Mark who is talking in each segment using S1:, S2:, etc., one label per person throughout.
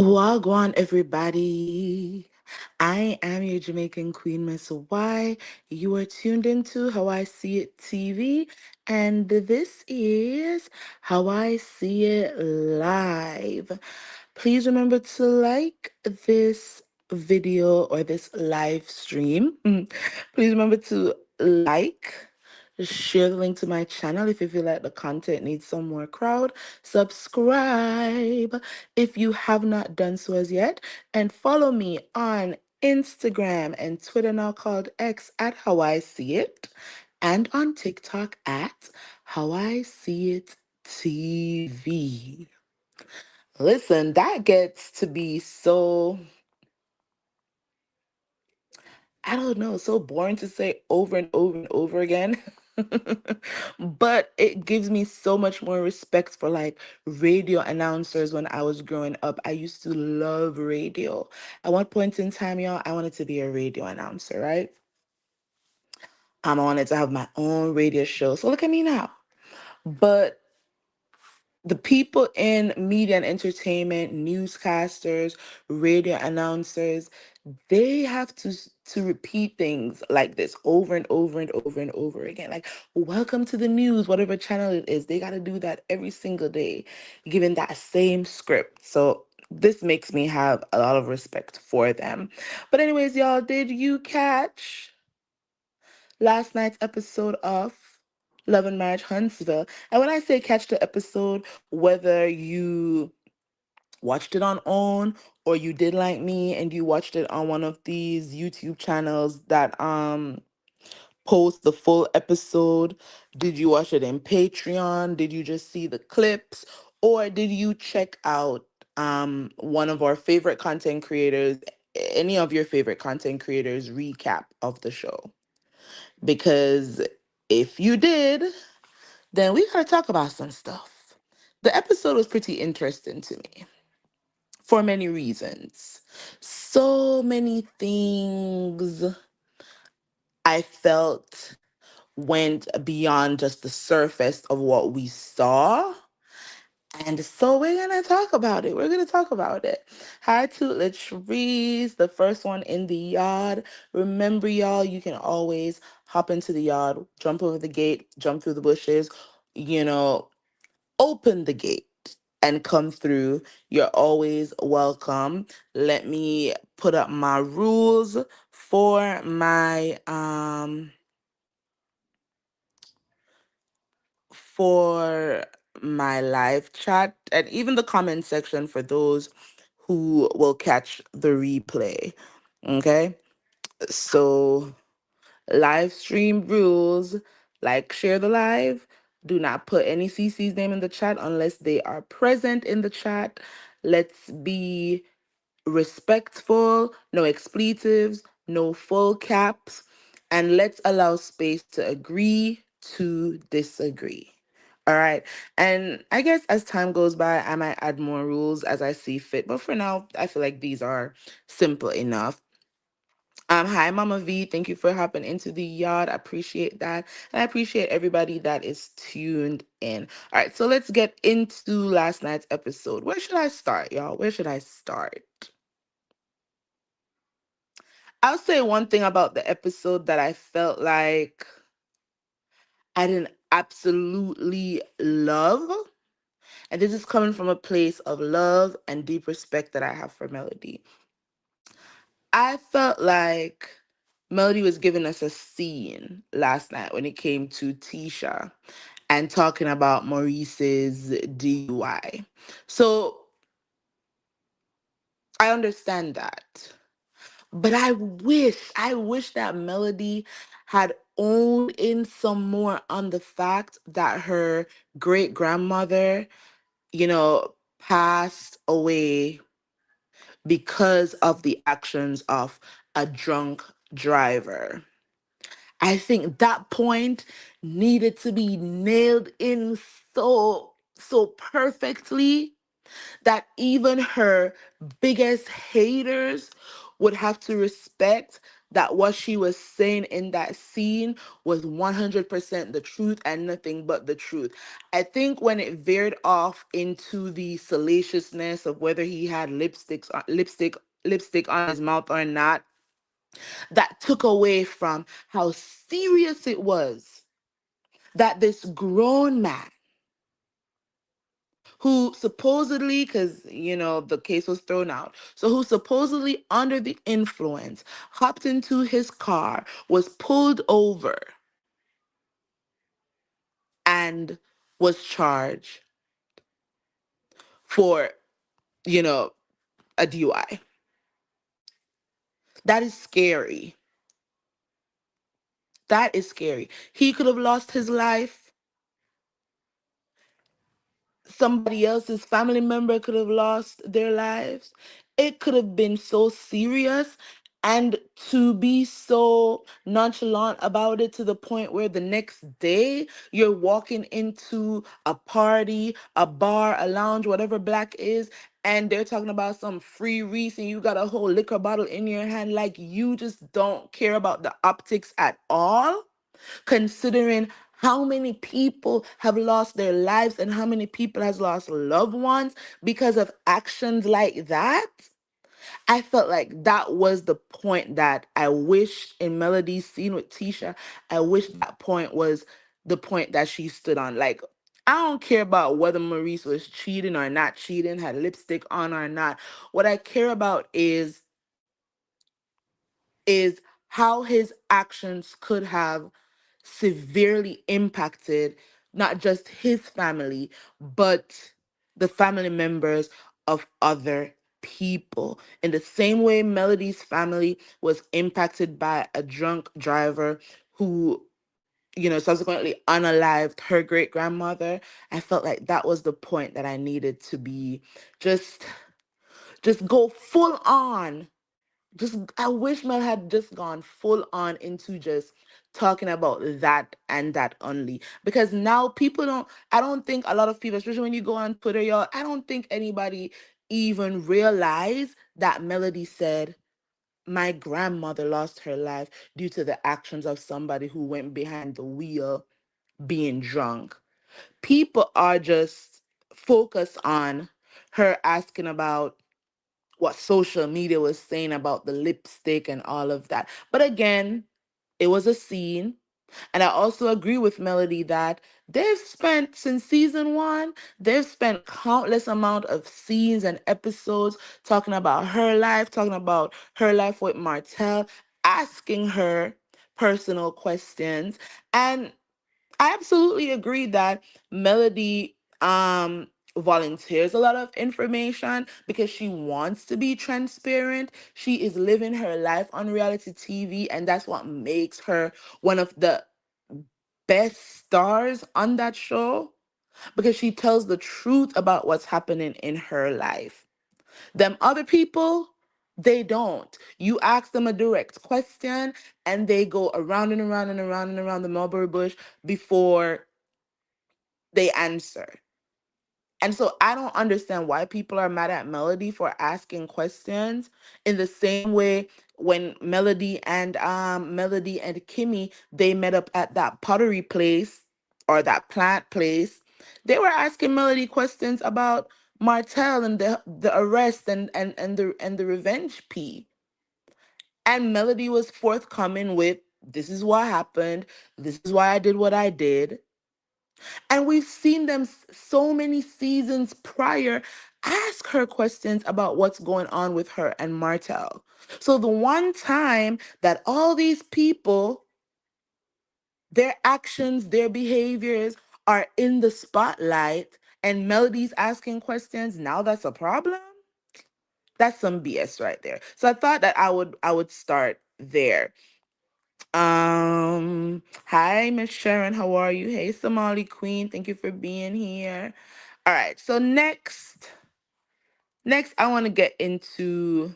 S1: Wagwan, everybody. I am your Jamaican Queen, Miss Y. You are tuned into How I See It TV, and this is How I See It Live. Please remember to like this video or this live stream. Please remember to like. Share the link to my channel if you feel like the content needs some more crowd. Subscribe if you have not done so as yet. And follow me on Instagram and Twitter, now called X, at How I See It. And on TikTok at How I See It TV. Listen, that gets to be so, I don't know, so boring to say over and over and over again. But it gives me so much more respect for like radio announcers when I was growing up. I used to love radio. At one point in time, y'all, I wanted to be a radio announcer, right? I wanted to have my own radio show. So look at me now. But the people in media and entertainment, newscasters, radio announcers, they have to repeat things like this over and over and over and over again. Like, welcome to the news, whatever channel it is. They got to do that every single day, given that same script. So this makes me have a lot of respect for them. But anyways, y'all, did you catch last night's episode of Love and Marriage Huntsville? And when I say catch the episode, whether you watched it on OWN or you did like me and you watched it on one of these YouTube channels that post the full episode, did you watch it in Patreon? Did you just see the clips? Or did you check out one of our favorite content creators, any of your favorite content creators recap of the show? Because if you did, then we gotta talk about some stuff. The episode was pretty interesting to me for many reasons. So many things I felt went beyond just the surface of what we saw. And so we're gonna talk about it. We're gonna talk about it. Hi to Latrice, the first one in the yard. Remember, y'all, you can always hop into the yard, jump over the gate, jump through the bushes, you know, open the gate and come through. You're always welcome. Let me put up my rules for for my live chat and even the comment section for those who will catch the replay. Okay? So live stream rules, like share the live. Do not put any CC's name in the chat unless they are present in the chat. Let's be respectful, no expletives, no full caps, and let's allow space to agree to disagree. All right. And I guess as time goes by, I might add more rules as I see fit. But for now, I feel like these are simple enough. Hi, Mama V. Thank you for hopping into the yard. I appreciate that. And I appreciate everybody that is tuned in. All right, so let's get into last night's episode. Where should I start, y'all? Where should I start? I'll say one thing about the episode that I felt like I didn't absolutely love. And this is coming from a place of love and deep respect that I have for Melody. I felt like Melody was giving us a scene last night when it came to Tisha and talking about Maurice's DUI. So I understand that. But I wish that Melody had owned in some more on the fact that her great grandmother, passed away because of the actions of a drunk driver. I think that point needed to be nailed in so perfectly that even her biggest haters would have to respect that what she was saying in that scene was 100% the truth and nothing but the truth. I think when it veered off into the salaciousness of whether he had lipstick on his mouth or not, that took away from how serious it was that this grown man who supposedly, because the case was thrown out, so who supposedly under the influence hopped into his car, was pulled over, and was charged for you know a DUI. That is scary. That is scary. He could have lost his life. Somebody else's family member could have lost their lives. It could have been so serious. And to be so nonchalant about it to the point where the next day you're walking into a party, a bar, a lounge, whatever black is, and they're talking about some free Reese and you got a whole liquor bottle in your hand, like you just don't care about the optics at all, considering how many people have lost their lives and how many people has lost loved ones because of actions like that. I felt like that was the point that I wish in Melody's scene with Tisha, I wish that point was the point that she stood on. Like, I don't care about whether Maurice was cheating or not cheating, had lipstick on or not. What I care about is how his actions could have severely impacted not just his family, but the family members of other people. In the same way Melody's family was impacted by a drunk driver who, subsequently unalived her great grandmother. I felt like that was the point that I needed to be just just go full on. Just I wish Mel had just gone full on into just talking about that and that only, because now people don't, I don't think a lot of people, especially when you go on Twitter, y'all, I don't think anybody even realize that Melody said my grandmother lost her life due to the actions of somebody who went behind the wheel being drunk. People are just focused on her asking about what social media was saying about the lipstick and all of that. But again, it was a scene. And I also agree with Melody that they've spent, since season one, they've spent countless amount of scenes and episodes talking about her life, talking about her life with Martell, asking her personal questions. And I absolutely agree that Melody volunteers a lot of information because she wants to be transparent. She is living her life on reality TV, and that's what makes her one of the best stars on that show, because she tells the truth about what's happening in her life. Them other people, they don't. You ask them a direct question and they go around and around and around and around the mulberry bush before they answer. And so I don't understand why people are mad at Melody for asking questions in the same way when Melody and Kimmy, they met up at that pottery place or that plant place. They were asking Melody questions about Martell and the arrest and the revenge P. And Melody was forthcoming with, this is what happened, this is why I did what I did. And we've seen them so many seasons prior ask her questions about what's going on with her and Martell. So the one time that all these people, their actions, their behaviors are in the spotlight and Melody's asking questions, now that's a problem? That's some BS right there. So I thought that I would start there. Hi, Miss Sharon, how are you? Hey, Somali Queen, thank you for being here. All right, so next I want to get into.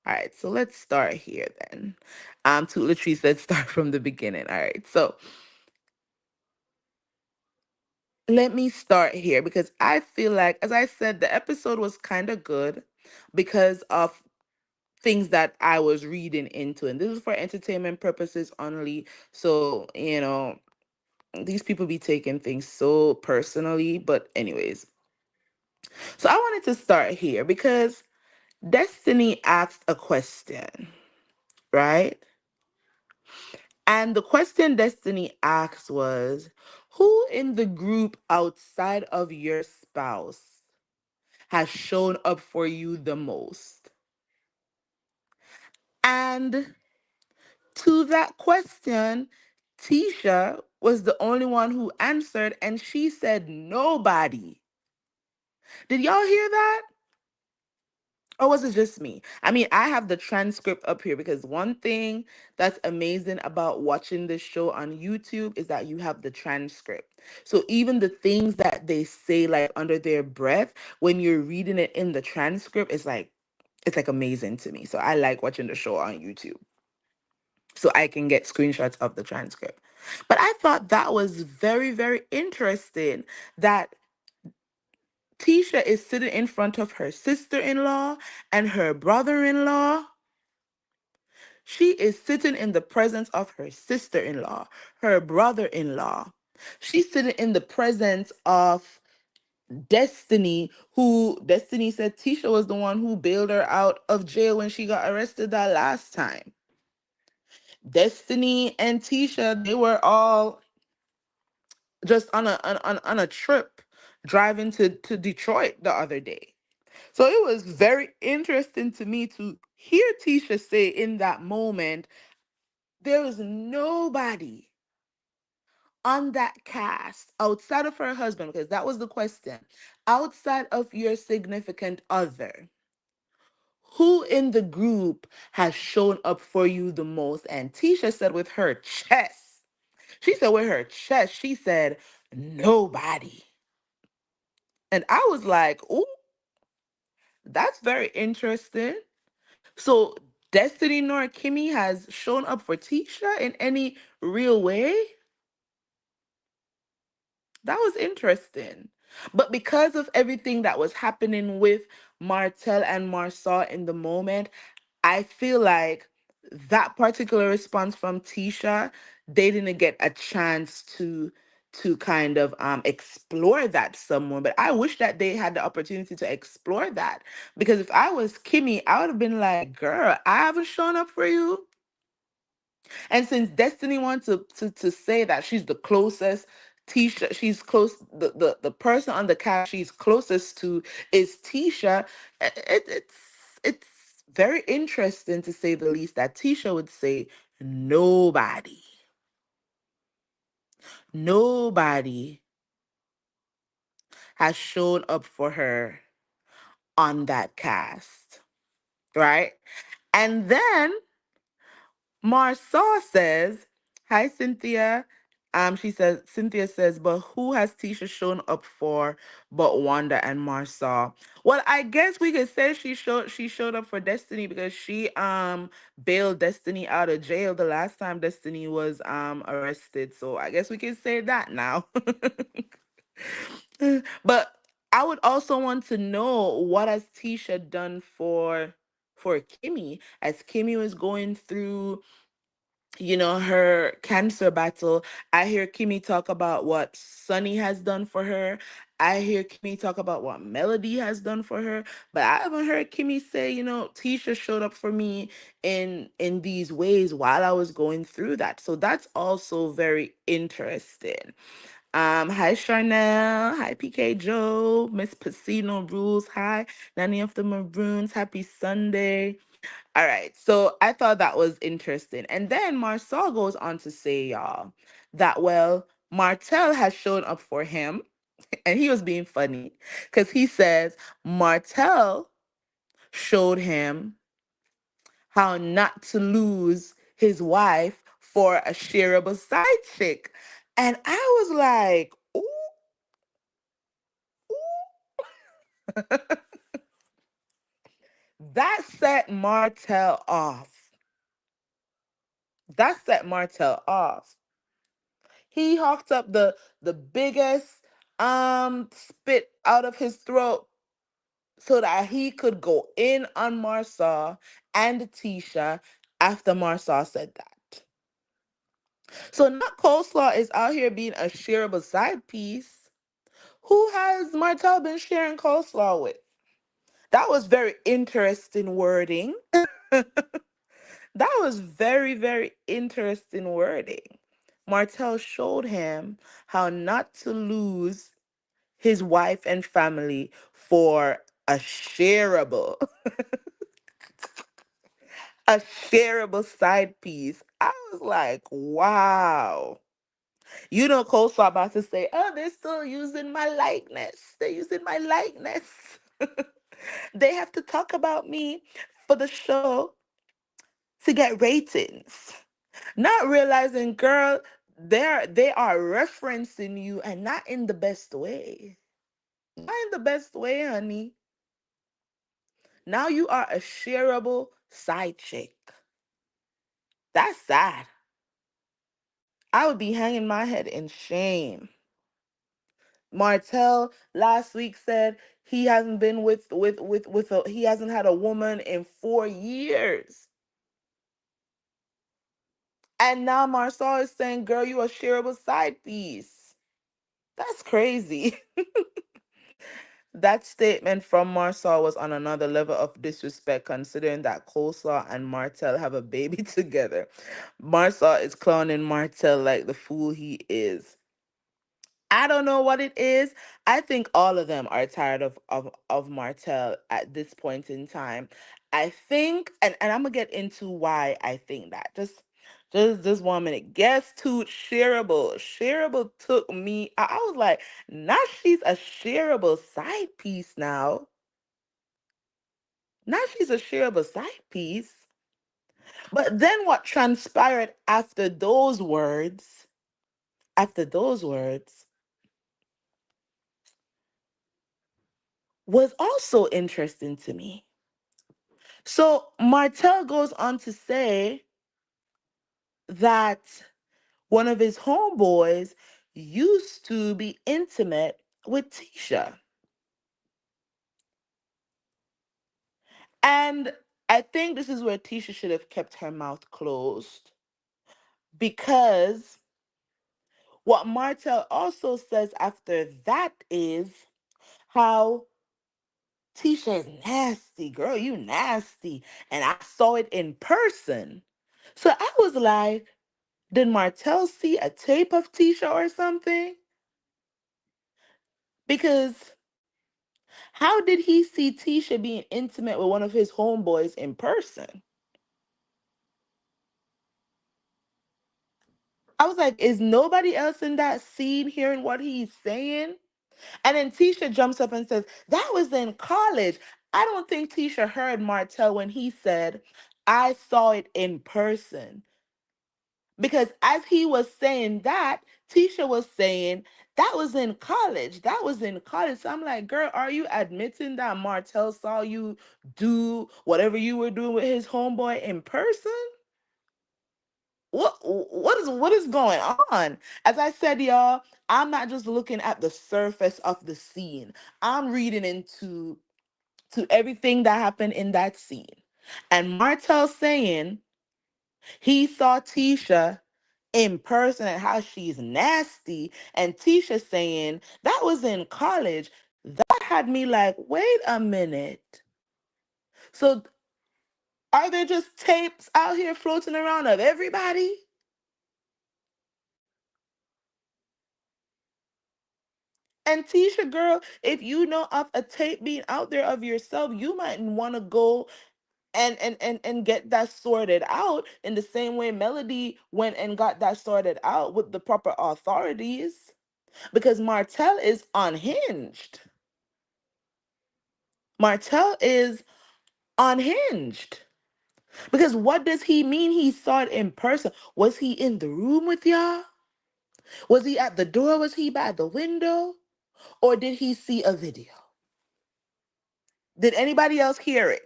S1: All right, so let's start here then. To Latrice, let's start from the beginning. All right, so let me start here because I feel like, as I said, the episode was kind of good because of things that I was reading into. And this is for entertainment purposes only. So, these people be taking things so personally. But, anyways, so I wanted to start here because Destiny asked a question, right? And the question Destiny asked was, who in the group outside of your spouse has shown up for you the most? And to that question, Tisha was the only one who answered, and she said nobody. Did y'all hear that? Or was it just me? I mean, I have the transcript up here because one thing that's amazing about watching this show on YouTube is that you have the transcript. So even the things that they say like under their breath, when you're reading it in the transcript, it's like amazing to me. So I like watching the show on YouTube so I can get screenshots of the transcript. But I thought that was very, very interesting that Tisha is sitting in front of her sister in law and her brother in law. She is sitting in the presence of her sister in law, her brother in law. She's sitting in the presence of Destiny, who Destiny said Tisha was the one who bailed her out of jail when she got arrested that last time. Destiny and Tisha, they were all just on a trip driving to Detroit the other day. So it was very interesting to me to hear Tisha say in that moment, there was nobody on that cast outside of her husband, because that was the question, outside of your significant other, who in the group has shown up for you the most? And Tisha said with her chest, she said, nobody. And I was like, ooh, that's very interesting. So Destiny nor Kimmy has shown up for Tisha in any real way? That was interesting. But because of everything that was happening with Martell and Marsau in the moment, I feel like that particular response from Tisha, they didn't get a chance to kind of explore that somewhere. But I wish that they had the opportunity to explore that. Because if I was Kimmy, I would have been like, girl, I haven't shown up for you. And since Destiny wants to say that she's the closest, Tisha, she's close, the person on the cast she's closest to is Tisha. It's very interesting to say the least that Tisha would say nobody, nobody has shown up for her on that cast, right? And then Marsau says, "Hi, Cynthia." Cynthia says, but who has Tisha shown up for but Wanda and Marsau? Well, I guess we could say she showed up for Destiny because she bailed Destiny out of jail the last time Destiny was arrested. So I guess we can say that now. But I would also want to know, what has Tisha done for Kimmy as Kimmy was going through her cancer battle. I hear Kimmy talk about what Sunny has done for her. I hear Kimmy talk about what Melody has done for her, but I haven't heard Kimmy say, Tisha showed up for me in these ways while I was going through that. So that's also very interesting. Hi Charnel, hi PK Joe, Miss Pacino Rules, hi Nanny of the Maroons, happy Sunday. All right, so I thought that was interesting. And then Marsau goes on to say, y'all, that, well, Martell has shown up for him, and he was being funny because he says Martell showed him how not to lose his wife for a shareable side chick. And I was like, ooh, ooh. That set Martell off. That set Martell off. He hawked up the biggest spit out of his throat so that he could go in on Marsau and Tisha after Marsau said that. So not Coleslaw is out here being a shareable side piece. Who has Martell been sharing Coleslaw with? That was very interesting wording. That was very, very interesting wording. Martell showed him how not to lose his wife and family for a shareable, a shareable side piece. I was like, wow. You know, Coleslaw about to say, oh, they're still using my likeness. They're using my likeness. They have to talk about me for the show to get ratings. Not realizing, girl, they are referencing you and not in the best way. Not in the best way, honey. Now you are a shareable side chick. That's sad. I would be hanging my head in shame. Martell last week said he hasn't been he hasn't had a woman in 4 years. And now Marsau is saying, girl, you a shareable side piece. That's crazy. That statement from Marsau was on another level of disrespect, considering that Coleslaw and Martell have a baby together. Marsau is clowning Martell like the fool he is. I don't know what it is. I think all of them are tired of Martell at this point in time. I think, and I'm gonna get into why I think that. Just 1 minute. Guess who shareable? Shareable took me. I was like, now she's a shareable side piece now. Now she's a shareable side piece. But then what transpired after those words, was also interesting to me. So Martell goes on to say that one of his homeboys used to be intimate with Tisha. And I think this is where Tisha should have kept her mouth closed, because what Martell also says after that is how Tisha is nasty, girl, you nasty. And I saw it in person. So I was like, did Martell see a tape of Tisha or something? Because how did he see Tisha being intimate with one of his homeboys in person? I was like, is nobody else in that scene hearing what he's saying? And then Tisha jumps up and says, that was in college. I don't think Tisha heard Martell when he said, I saw it in person. Because as he was saying that, Tisha was saying, that was in college. That was in college. So I'm like, girl, are you admitting that Martell saw you do whatever you were doing with his homeboy in person? What is going on? As I said, y'all, I'm not just looking at the surface of the scene. I'm reading into to everything that happened in that scene. And Martell saying he saw Tisha in person and how she's nasty, and Tisha saying that was in college. That had me like, wait a minute. So are there just tapes out here floating around of everybody? And Tisha, girl, if you know of a tape being out there of yourself, you might want to go and get that sorted out in the same way Melody went and got that sorted out with the proper authorities. Because Martell is unhinged. Martell is unhinged. Because what does he mean he saw it in person? Was he in the room with y'all? Was he at the door? Was he by the window? Or did he see a video? Did anybody else hear it?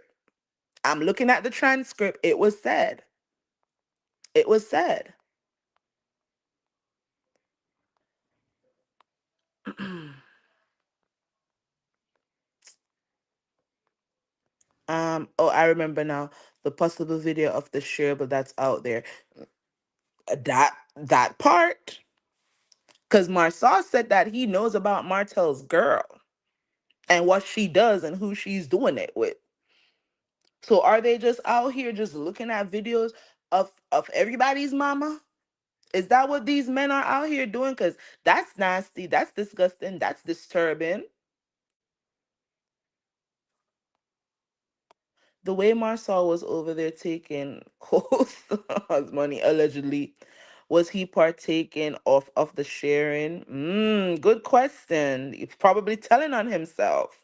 S1: I'm looking at the transcript. It was said. It was said. Oh, I remember now the possible video of the shareable that's out there. That part, because Marsau said that he knows about Martell's girl and what she does and who she's doing it with. So are they just out here just looking at videos of everybody's mama? Is that what these men are out here doing? Because that's nasty. That's disgusting. That's disturbing. The way Marsau was over there taking Coleslaw's money, allegedly, was he partaking of the sharing? Good question. He's probably telling on himself.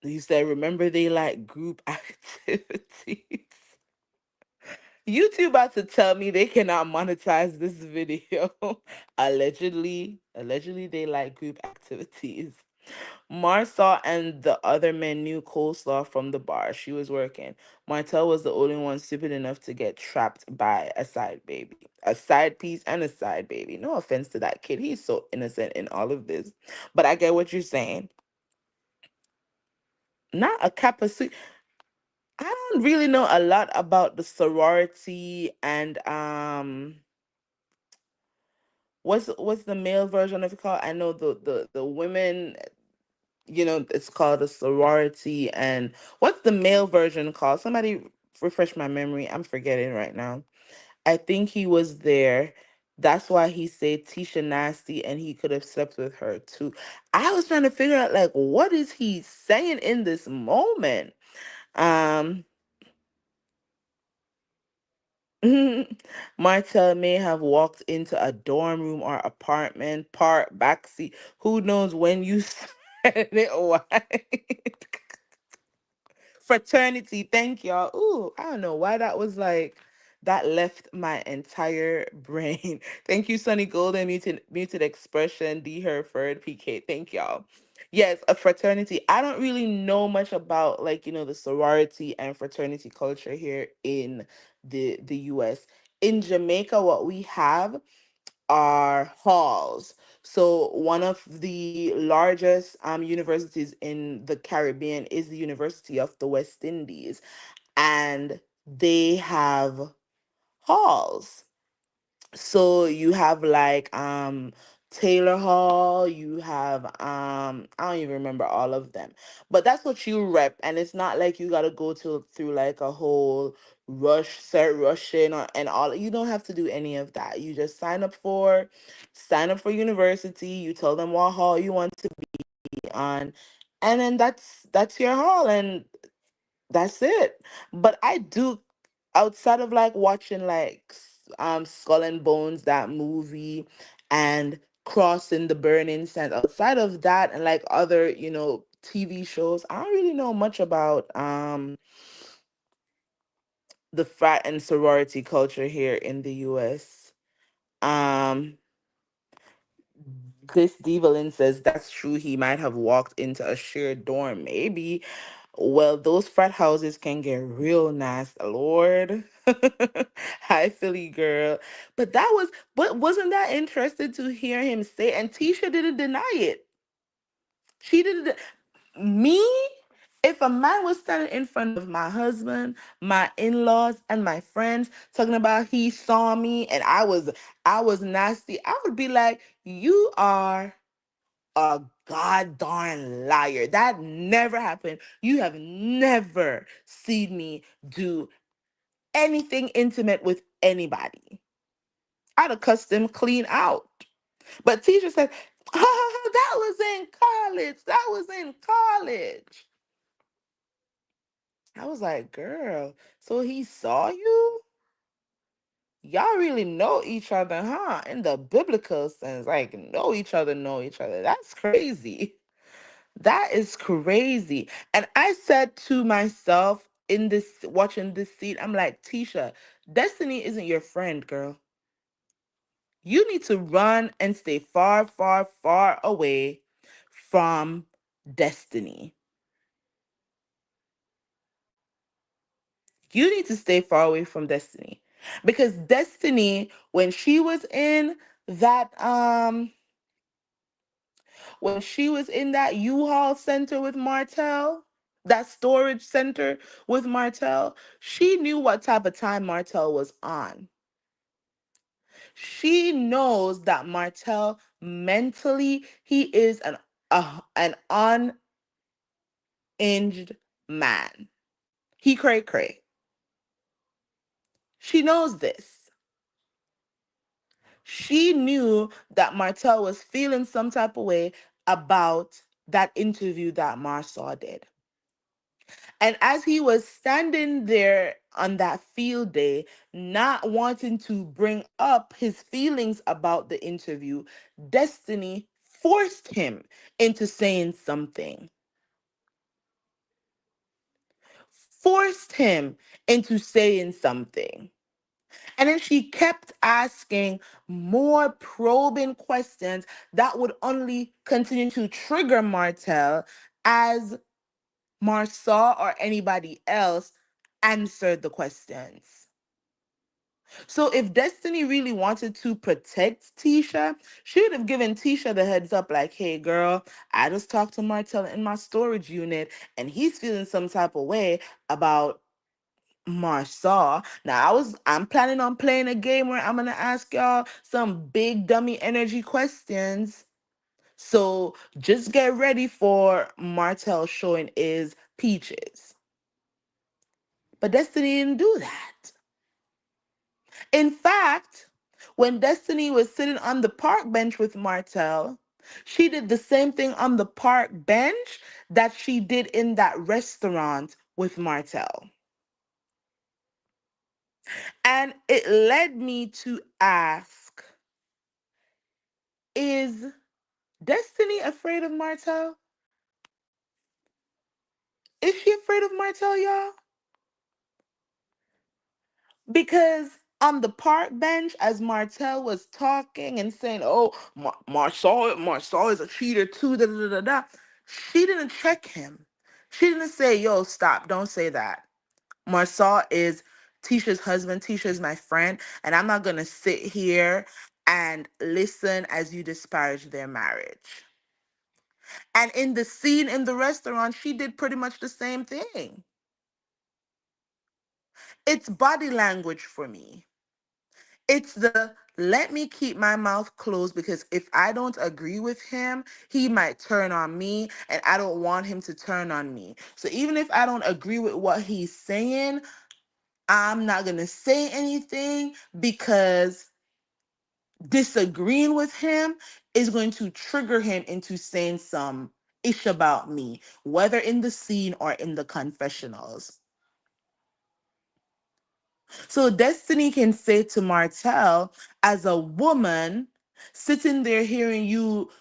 S1: He said, remember they like group activities. YouTube about to tell me they cannot monetize this video. Allegedly, they like group activities. Marsau and the other men knew Coleslaw from the bar she was working. Martell was the only one stupid enough to get trapped by a side baby. A side piece and a side baby. No offense to that kid. He's so innocent in all of this. But I get what you're saying. Not a kappa suit. I don't really know a lot about the sorority and what's the male version of it called? I know the women, it's called a sorority, and what's the male version called? Somebody refresh my memory. I'm forgetting right now. I think he was there. That's why he said Tisha nasty and he could have slept with her too. I was trying to figure out like what is he saying in this moment? Um Martell may have walked into a dorm room or apartment, part backseat. Who knows when you said it white? Fraternity, thank y'all. Ooh, I don't know why that was like that left my entire brain. Thank you, Sunny Golden, muted expression, D Herford, PK. Thank y'all. Yes, a fraternity. I don't really know much about like, the sorority and fraternity culture here in the US. In Jamaica, what we have are halls. So one of the largest universities in the Caribbean is the University of the West Indies, and they have halls. So you have like Taylor Hall, you have I don't even remember all of them. But that's what you rep, and it's not like you gotta go to through like a whole rushing or and all. You don't have to do any of that. You just sign up for university, you tell them what hall you want to be on, and then that's your hall, and that's it. But I do, outside of like watching like Skull and Bones, that movie, and Crossing the Burning Sands, outside of that and like other, TV shows, I don't really know much about the frat and sorority culture here in the US. Um Chris Develin says that's true. He might have walked into a shared dorm. Maybe. Well, those frat houses can get real nasty, Lord. Hi, Philly girl. But wasn't that interesting to hear him say? And Tisha didn't deny it. She didn't. Me, if a man was standing in front of my husband, my in-laws, and my friends talking about he saw me and I was nasty, I would be like, you are a god darn liar. That never happened. You have never seen me do anything intimate with anybody. I'd have cussed them clean out. But teacher said, oh, that was in college. That was in college. I was like, girl, so he saw you? Y'all really know each other, huh? In the biblical sense, like know each other. That's crazy. That is crazy. And I said to myself in this watching this scene, I'm like, Tisha, Destiny isn't your friend, girl. You need to run and stay far, far, far away from Destiny. You need to stay far away from Destiny. Because Destiny, when she was in that when she was in that U-Haul center with Martell, that storage center with Martell, she knew what type of time Martell was on. She knows that Martell mentally, he is an unhinged man. He cray cray. She knows this. She knew that Martell was feeling some type of way about that interview that Marsau did. And as he was standing there on that field day, not wanting to bring up his feelings about the interview, Destiny forced him into saying something. Forced him into saying something. And then she kept asking more probing questions that would only continue to trigger Martell as Marsau or anybody else answered the questions. So if Destiny really wanted to protect Tisha, she would have given Tisha the heads up like, hey girl, I just talked to Martell in my storage unit and he's feeling some type of way about Marsau. Now I'm planning on playing a game where I'm gonna ask y'all some big dummy energy questions. So just get ready for Martell showing is peaches. But Destiny didn't do that. In fact, when Destiny was sitting on the park bench with Martell, she did the same thing on the park bench that she did in that restaurant with Martell. And it led me to ask, is Destiny afraid of Martell? Is she afraid of Martell, y'all? Because on the park bench, as Martell was talking and saying, "Oh, Marsau is a cheater too," da da da da, she didn't check him. She didn't say, "Yo, stop! Don't say that." Marsau is Tisha's husband. Tisha is my friend, and I'm not gonna sit here and listen as you disparage their marriage. And in the scene in the restaurant, she did pretty much the same thing. It's body language for me. It's the let me keep my mouth closed because if I don't agree with him, he might turn on me and I don't want him to turn on me. So even if I don't agree with what he's saying, I'm not going to say anything because disagreeing with him is going to trigger him into saying some ish about me, whether in the scene or in the confessionals. So Destiny can say to Martell, as a woman, sitting there hearing you,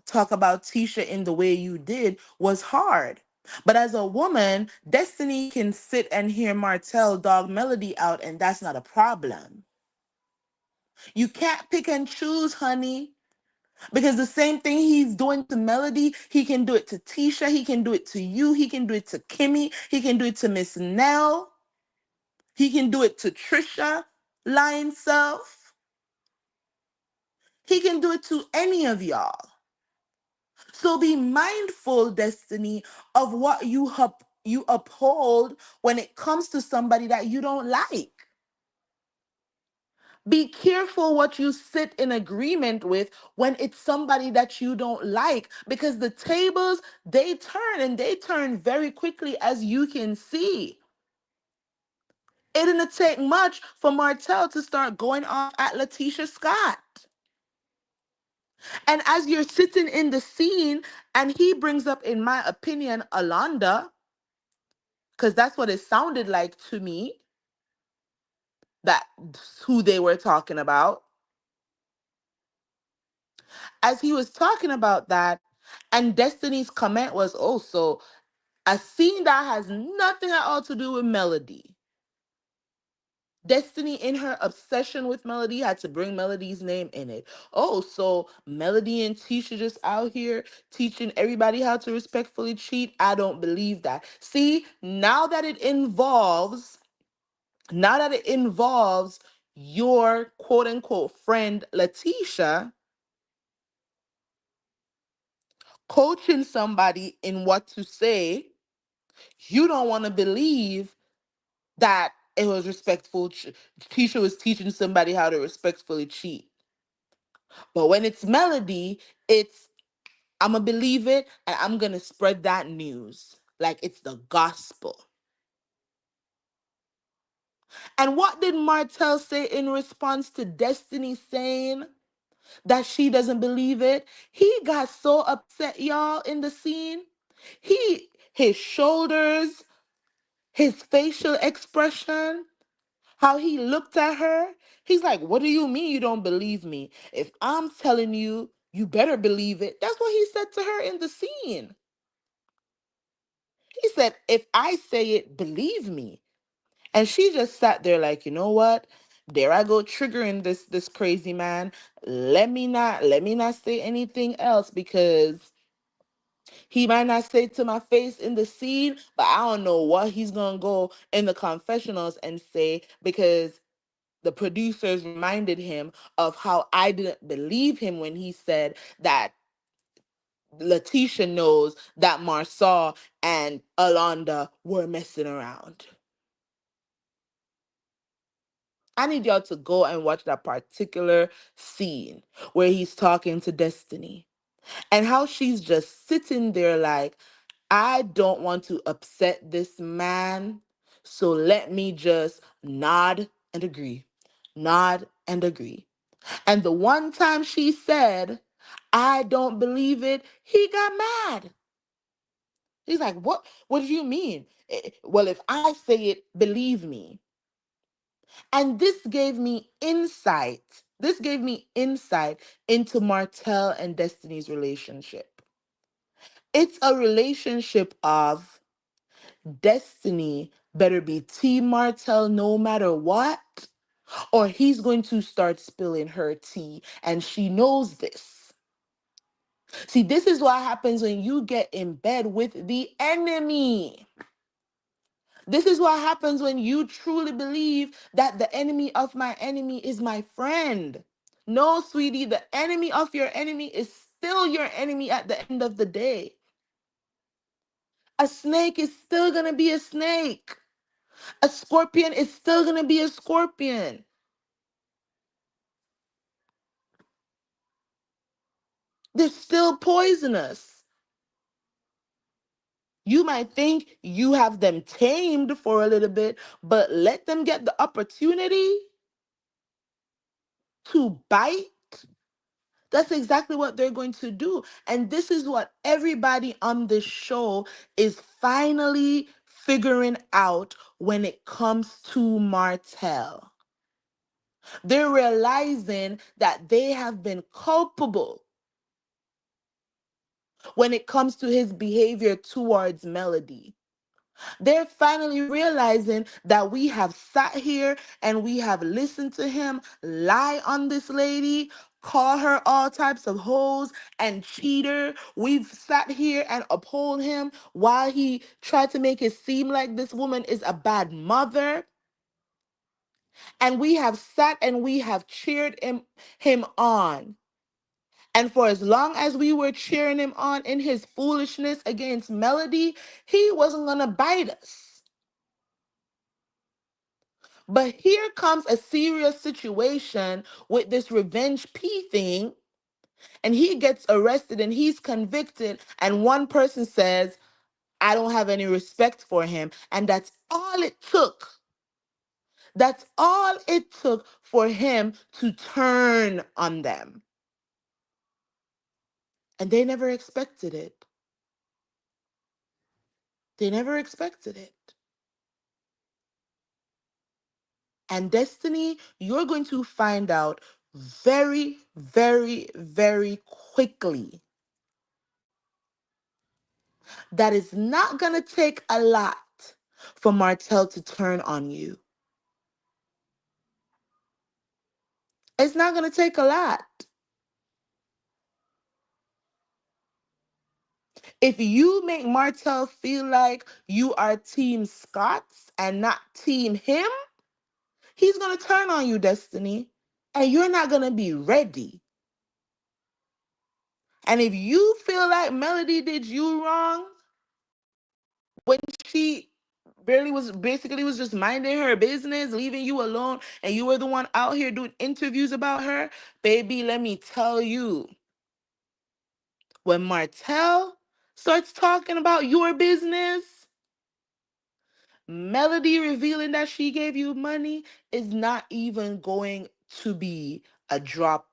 S1: talk about Tisha in the way you did was hard. But as a woman, Destiny can sit and hear Martell dog Melody out, and that's not a problem. You can't pick and choose, honey. Because the same thing he's doing to Melody, he can do it to Tisha, he can do it to you, he can do it to Kimmy, he can do it to Miss Nell. He can do it to Trisha, lying self. He can do it to any of y'all. So be mindful, Destiny, of what you uphold when it comes to somebody that you don't like. Be careful what you sit in agreement with when it's somebody that you don't like because the tables, they turn and they turn very quickly, as you can see. It didn't take much for Martell to start going off at Letitia Scott. And as you're sitting in the scene, and he brings up, in my opinion, Alonda, because that's what it sounded like to me, that's who they were talking about. As he was talking about that, and Destiny's comment was also a scene that has nothing at all to do with Melody. Destiny, in her obsession with Melody, had to bring Melody's name in it. Oh, so Melody and Tisha just out here teaching everybody how to respectfully cheat? I don't believe that. See, now that it involves your quote unquote friend Letitia, coaching somebody in what to say, you don't want to believe that it was respectful. Tisha was teaching somebody how to respectfully cheat. But when it's Melody, it's I'm going to believe it and I'm going to spread that news like it's the gospel. And what did Martell say in response to Destiny saying that she doesn't believe it? He got so upset, y'all, in the scene. His shoulders, his facial expression, how he looked at her, he's like, what do you mean you don't believe me? If I'm telling you, you better believe it. That's what he said to her in the scene. He said, if I say it, believe me. And she just sat there like, you know what? There I go triggering this crazy man. Let me not say anything else because he might not say it to my face in the scene, but I don't know what he's gonna go in the confessionals and say because the producers reminded him of how I didn't believe him when he said that Letitia knows that Marsau and Alonda were messing around. I need y'all to go and watch that particular scene where he's talking to Destiny and how she's just sitting there like, I don't want to upset this man, so let me just nod and agree. Nod and agree. And the one time she said, I don't believe it, he got mad. He's like, what do you mean? Well, if I say it, believe me. And this gave me insight. This gave me insight into Martell and Destiny's relationship. It's a relationship of Destiny better be Team Martell no matter what, or he's going to start spilling her tea, and she knows this. See, this is what happens when you get in bed with the enemy. This is what happens when you truly believe that the enemy of my enemy is my friend. No, sweetie, the enemy of your enemy is still your enemy at the end of the day. A snake is still going to be a snake. A scorpion is still going to be a scorpion. They're still poisonous. You might think you have them tamed for a little bit, but let them get the opportunity to bite. That's exactly what they're going to do. And this is what everybody on this show is finally figuring out when it comes to Martell. They're realizing that they have been culpable when it comes to his behavior towards Melody. They're finally realizing that we have sat here and we have listened to him lie on this lady, call her all types of hoes and cheater. We've sat here and uphold him while he tried to make it seem like this woman is a bad mother. And we have sat and we have cheered him on. And for as long as we were cheering him on in his foolishness against Melody, he wasn't going to bite us. But here comes a serious situation with this revenge P thing, and he gets arrested and he's convicted, and one person says, I don't have any respect for him. And that's all it took. That's all it took for him to turn on them. And they never expected it. They never expected it. And Destiny, you're going to find out very, very, very quickly that it's not going to take a lot for Martell to turn on you. It's not going to take a lot. If you make Martell feel like you are Team Scott's and not Team him, he's going to turn on you, Destiny. And you're not going to be ready. And if you feel like Melody did you wrong when she barely was basically was just minding her business, leaving you alone, and you were the one out here doing interviews about her, baby, let me tell you, when Martell starts talking about your business, Melody revealing that she gave you money is not even going to be a drop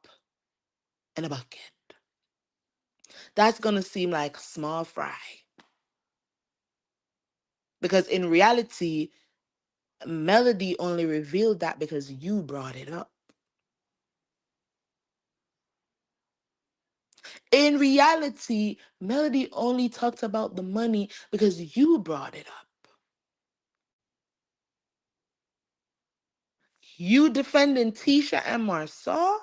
S1: in a bucket. That's going to seem like small fry. Because in reality, Melody only revealed that because you brought it up. In reality, Melody only talked about the money because you brought it up. You defending Tisha and Marsau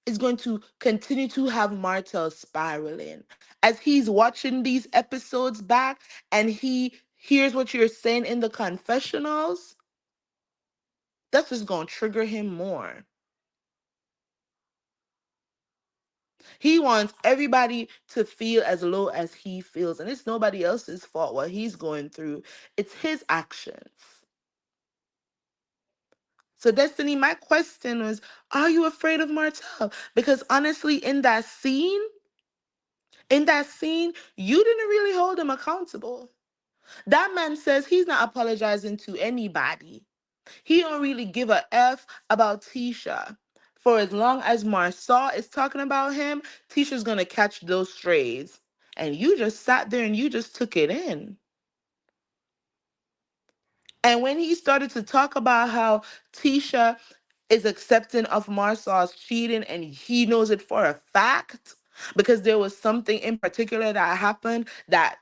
S1: is going to continue to have Martell spiraling. As he's watching these episodes back and he hears what you're saying in the confessionals, that's just going to trigger him more. He wants everybody to feel as low as he feels. And it's nobody else's fault what he's going through, it's his actions. So, Destiny, my question was, are you afraid of Martell? Because honestly, in that scene, you didn't really hold him accountable. That man says he's not apologizing to anybody. He don't really give a F about Tisha. For as long as Marsau is talking about him, Tisha's gonna catch those strays. And you just sat there and you just took it in. And when he started to talk about how Tisha is accepting of Marsau's cheating and he knows it for a fact because there was something in particular that happened that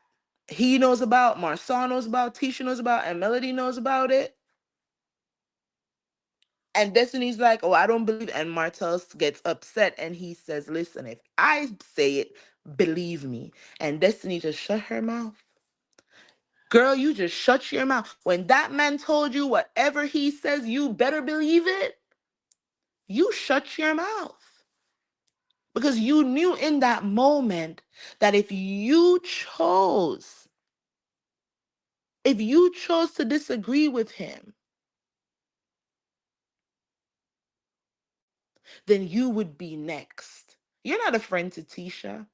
S1: he knows about, Marsau knows about, Tisha knows about, and Melody knows about it. And Destiny's like, oh, I don't believe. And Martell gets upset and he says, listen, if I say it, believe me. And Destiny just shut her mouth. Girl, you just shut your mouth. When that man told you whatever he says, you better believe it, you shut your mouth. Because you knew in that moment that if you chose to disagree with him, then you would be next. You're not a friend to Tisha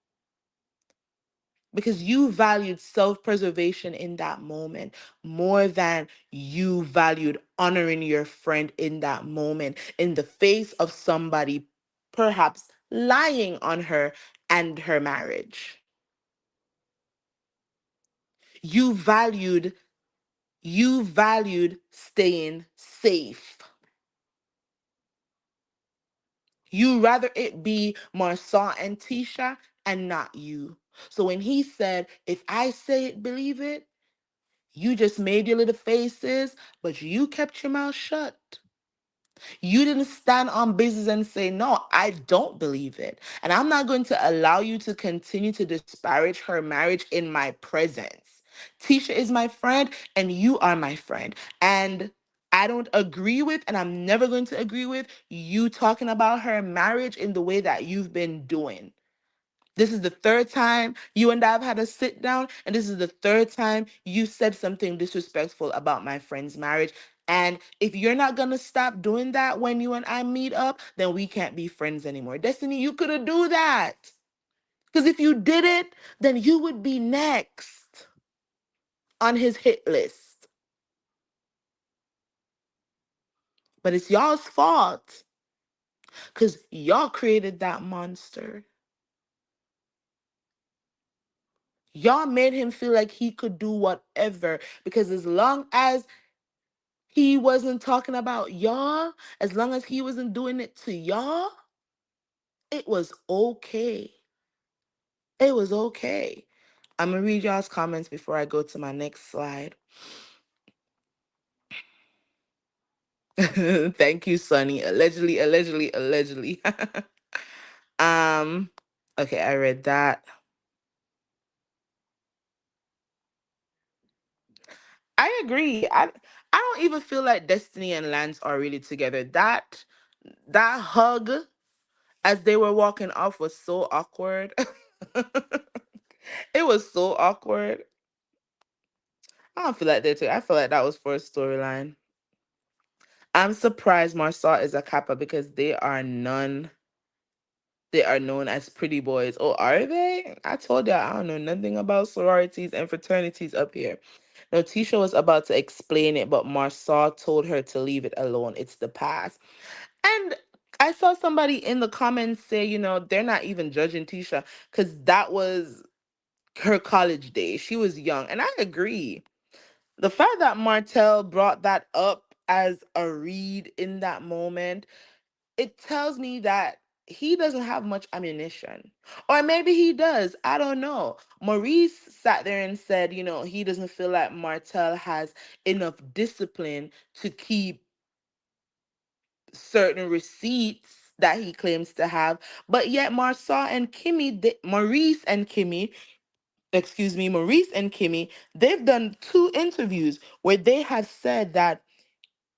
S1: because you valued self-preservation in that moment more than you valued honoring your friend in that moment in the face of somebody perhaps lying on her and her marriage. You valued you valued staying safe. You rather it be Marsau and Tisha and not you. So when he said, if I say it, believe it, you just made your little faces, but you kept your mouth shut. You didn't stand on business and say, no, I don't believe it. And I'm not going to allow you to continue to disparage her marriage in my presence. Tisha is my friend, and you are my friend. And I don't agree with, and I'm never going to agree with you talking about her marriage in the way that you've been doing. This is the third time you and I have had a sit down, and this is the third time you said something disrespectful about my friend's marriage. And if you're not gonna stop doing that when you and I meet up, then we can't be friends anymore. Destiny, you could have do that. Because if you did it, then you would be next on his hit list. But it's y'all's fault. Because y'all created that monster. Y'all made him feel like he could do whatever. Because as long as he wasn't talking about y'all, as long as he wasn't doing it to y'all, it was okay. It was okay. I'm gonna read y'all's comments before I go to my next slide. Thank you, Sonny. Allegedly, allegedly, allegedly. um, okay, I read that. I agree. I don't even feel like Destiny and Lance are really together. That hug as they were walking off was so awkward. It was so awkward. I don't feel like they took. I feel like that was for a storyline. I'm surprised Marsau is a kappa because they are known as pretty boys. Oh, are they? I told you I don't know nothing about sororities and fraternities up here. No, Tisha was about to explain it, but Marsau told her to leave it alone. It's the past. And I saw somebody in the comments say, they're not even judging Tisha because that was her college days. She was young. And I agree. The fact that Martell brought that up as a read in that moment, it tells me that he doesn't have much ammunition. Or maybe he does. I don't know. Maurice sat there and said, he doesn't feel like Martell has enough discipline to keep certain receipts that he claims to have. But yet Maurice and Kimmy, they've done two interviews where they have said that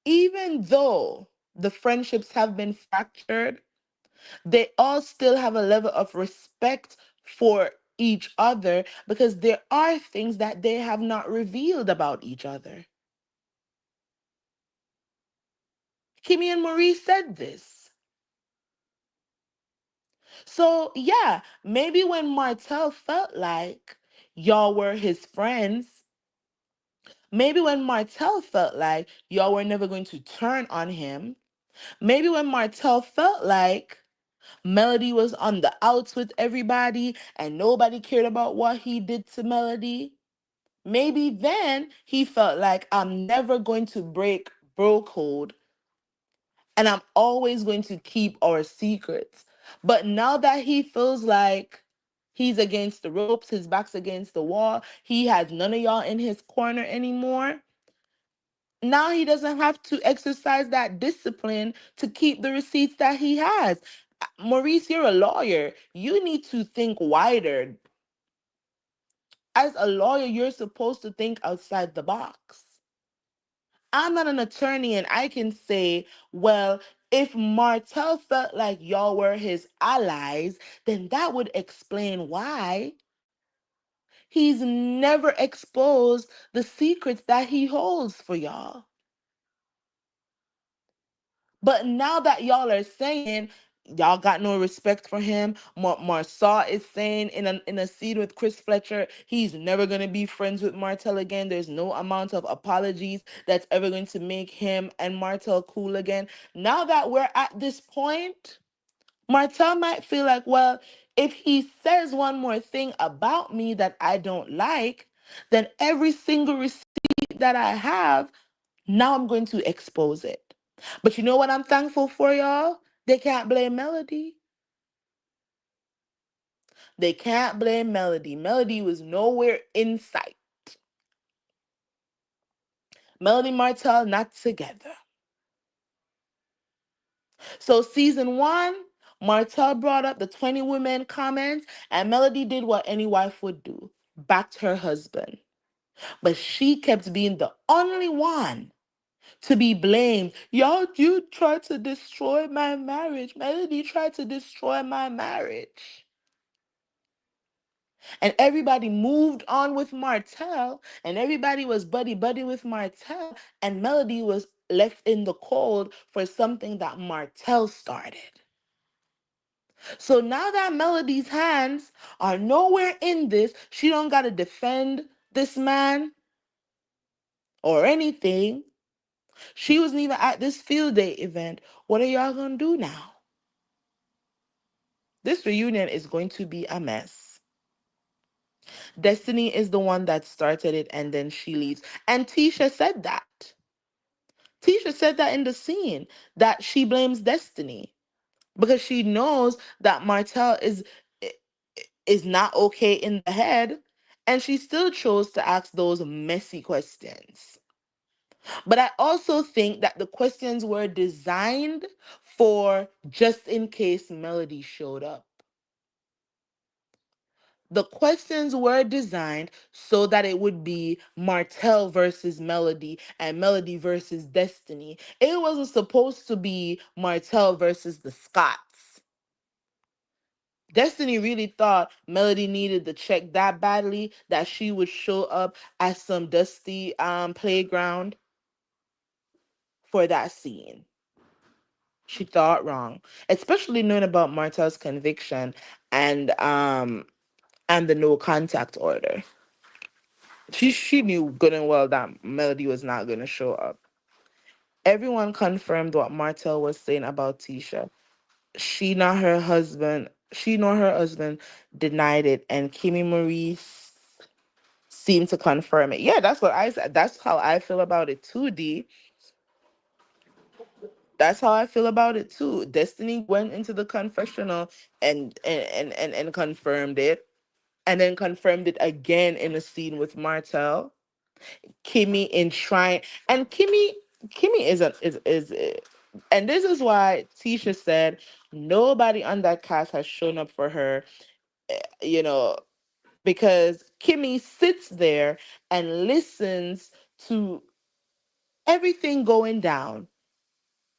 S1: even though the friendships have been fractured, they all still have a level of respect for each other because there are things that they have not revealed about each other. Kimmy and Maurice said this. So, yeah, maybe when Martell felt like y'all were his friends, maybe when Martell felt like y'all were never going to turn on him, maybe when Martell felt like Melody was on the outs with everybody and nobody cared about what he did to Melody, maybe then he felt like I'm never going to break bro code and I'm always going to keep our secrets. But now that he feels like he's against the ropes, his back's against the wall, he has none of y'all in his corner anymore. Now he doesn't have to exercise that discipline to keep the receipts that he has. Maurice, you're a lawyer. You need to think wider. As a lawyer, you're supposed to think outside the box. I'm not an attorney and I can say, well, if Martell felt like y'all were his allies, then that would explain why he's never exposed the secrets that he holds for y'all. But now that y'all are saying y'all got no respect for him, Marsau is saying in a scene with Chris Fletcher, he's never gonna be friends with Martell again. There's no amount of apologies that's ever going to make him and Martell cool again. Now that we're at this point, Martell might feel like, well, if he says one more thing about me that I don't like, then every single receipt that I have, now I'm going to expose it. But you know what I'm thankful for, y'all? They can't blame Melody. They can't blame Melody. Melody was nowhere in sight. Melody Martell not together. So season one, Martell brought up the 20 women comments, and Melody did what any wife would do. Backed her husband. But she kept being the only one to be blamed. Y'all, you tried to destroy my marriage. Melody tried to destroy my marriage. And everybody moved on with Martell, and everybody was buddy buddy with Martell, and Melody was left in the cold for something that Martell started. So now that Melody's hands are nowhere in this, she don't gotta defend this man or anything. She wasn't even at this field day event. What are y'all gonna do now? This reunion is going to be a mess. Destiny is the one that started it and then she leaves. And Tisha said that. Tisha said that in the scene that she blames Destiny because she knows that Martell is not okay in the head and she still chose to ask those messy questions. But I also think that the questions were designed for just in case Melody showed up. The questions were designed so that it would be Martell versus Melody and Melody versus Destiny. It wasn't supposed to be Martell versus the Scots. Destiny really thought Melody needed the check that badly that she would show up at some dusty playground for that scene. She thought wrong, especially knowing about Martell's conviction and um and the no contact order. She knew good and well that Melody was not going to show up. Everyone confirmed what Martell was saying about Tisha. She nor her husband denied it, and Kimmy Marie seemed to confirm it. Yeah, that's what I said. That's how I feel about it too, D. That's how I feel about it too. Destiny went into the confessional and confirmed it, and then confirmed it again in a scene with Martell. Kimmy in trying, and Kimmy and this is why Tisha said nobody on that cast has shown up for her. You know, because Kimmy sits there and listens to everything going down.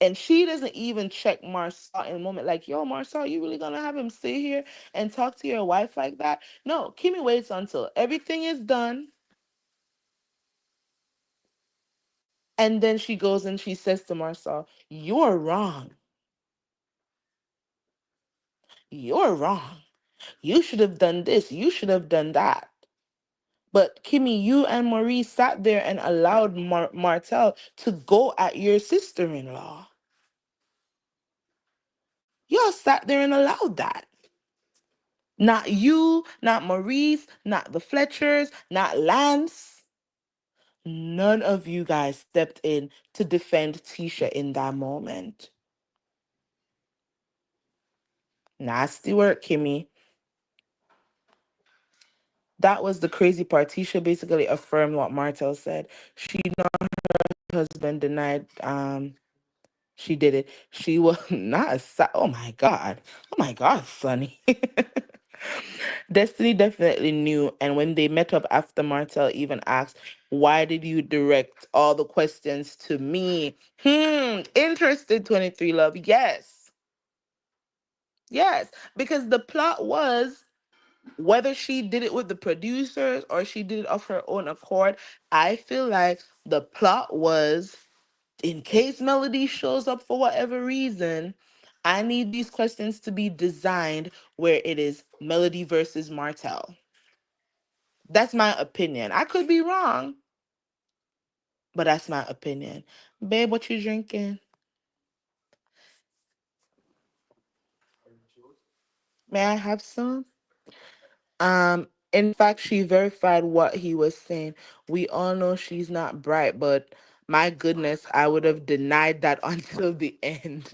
S1: And she doesn't even check Marsau in a moment, like, yo, Marsau, you really gonna have him sit here and talk to your wife like that? No, Kimmy waits until everything is done. And then she goes and she says to Marsau, you're wrong. You're wrong. You should have done this. You should have done that. But Kimmy, you and Marie sat there and allowed Martell to go at your sister in law. Y'all sat there and allowed that. Not you, not Maurice, not the Fletchers, not Lance. None of you guys stepped in to defend Tisha in that moment. Nasty work, Kimmy. That was the crazy part. Tisha basically affirmed what Martell said. She and her husband denied she did it. She was not oh my god. Oh my god, Sonny. Destiny definitely knew, and when they met up after Martell even asked, why did you direct all the questions to me? Interested 23 Love. Yes. Yes. Because the plot was whether she did it with the producers or she did it of her own accord, I feel like the plot was in case Melody shows up for whatever reason, I need these questions to be designed where it is Melody versus Martell. That's my opinion. I could be wrong, but that's my opinion. Babe, what you drinking? May I have some? In fact, she verified what he was saying. We all know she's not bright, but my goodness, I would have denied that until the end.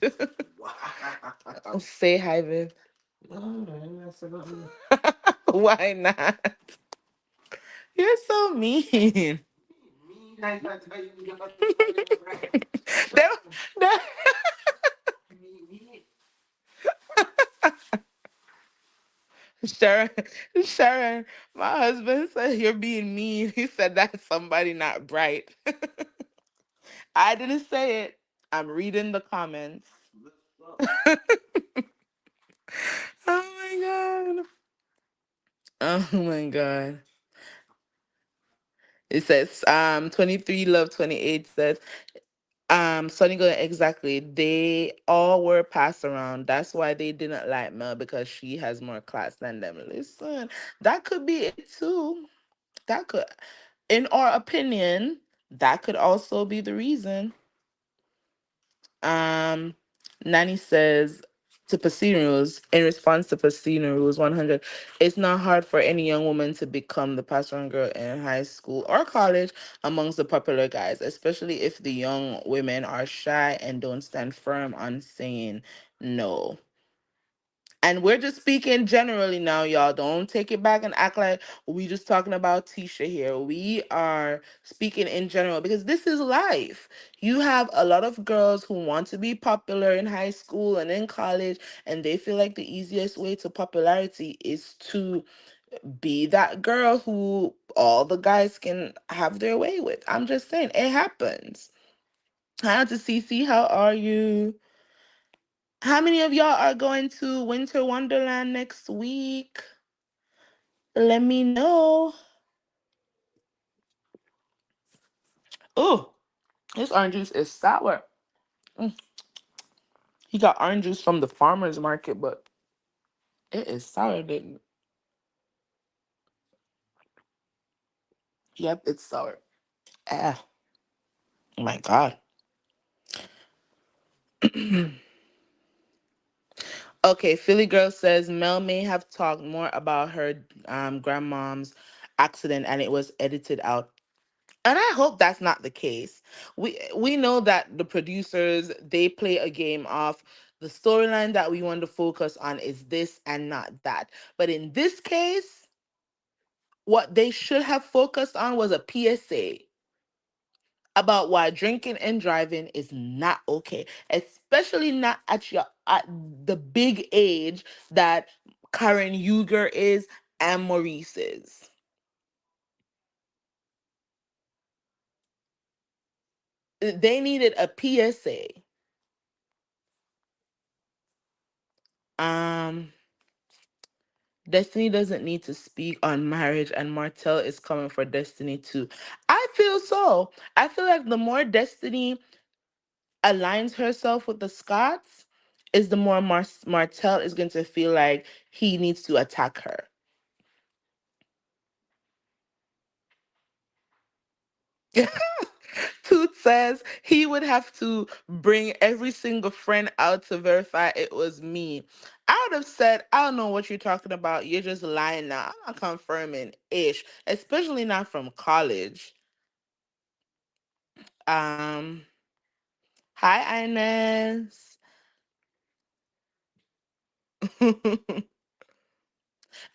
S1: Say hi, babe. Why not? You're so mean. That- that- Sharon, Sharon, my husband said you're being mean. He said that's somebody not bright. I didn't say it. I'm reading the comments. Oh my god. Oh my god. It says 23 Love 28 says Sonny Glen, exactly. They all were passed around. That's why they didn't like Mel because she has more class than them. Listen, that could be it too. That could, in our opinion, that could also be the reason. Um, Nani says to Pacino's in response to Pacino Rules 100, it's not hard for any young woman to become the pastoral girl in high school or college amongst the popular guys, especially if the young women are shy and don't stand firm on saying no. And we're just speaking generally now, y'all. Don't take it back and act like we just talking about Tisha here. We are speaking in general because this is life. You have a lot of girls who want to be popular in high school and in college, and they feel like the easiest way to popularity is to be that girl who all the guys can have their way with. I'm just saying, it happens. Hi to CC, how are you? How many of y'all are going to Winter Wonderland next week? Let me know. Oh, this orange juice is sour. Mm. He got orange juice from the farmer's market, but it is sour, baby. Yep, it's sour. Ah, oh my God. Okay, Philly Girl says Mel may have talked more about her grandmom's accident and it was edited out. And I hope that's not the case. We know that the producers, they play a game of the storyline that we want to focus on is this and not that. But in this case, what they should have focused on was a PSA about why drinking and driving is not okay, especially not at the big age that Karen Huger is and Maurice is. They needed a PSA. Um, Destiny doesn't need to speak on marriage, and Martell is coming for Destiny too. I feel so. I feel like the more Destiny aligns herself with the Scots, is the more Martell is going to feel like he needs to attack her. Toot says he would have to bring every single friend out to verify it was me. I would have said, I don't know what you're talking about. You're just lying now. I'm not confirming ish, especially not from college. Um, Hi Ines.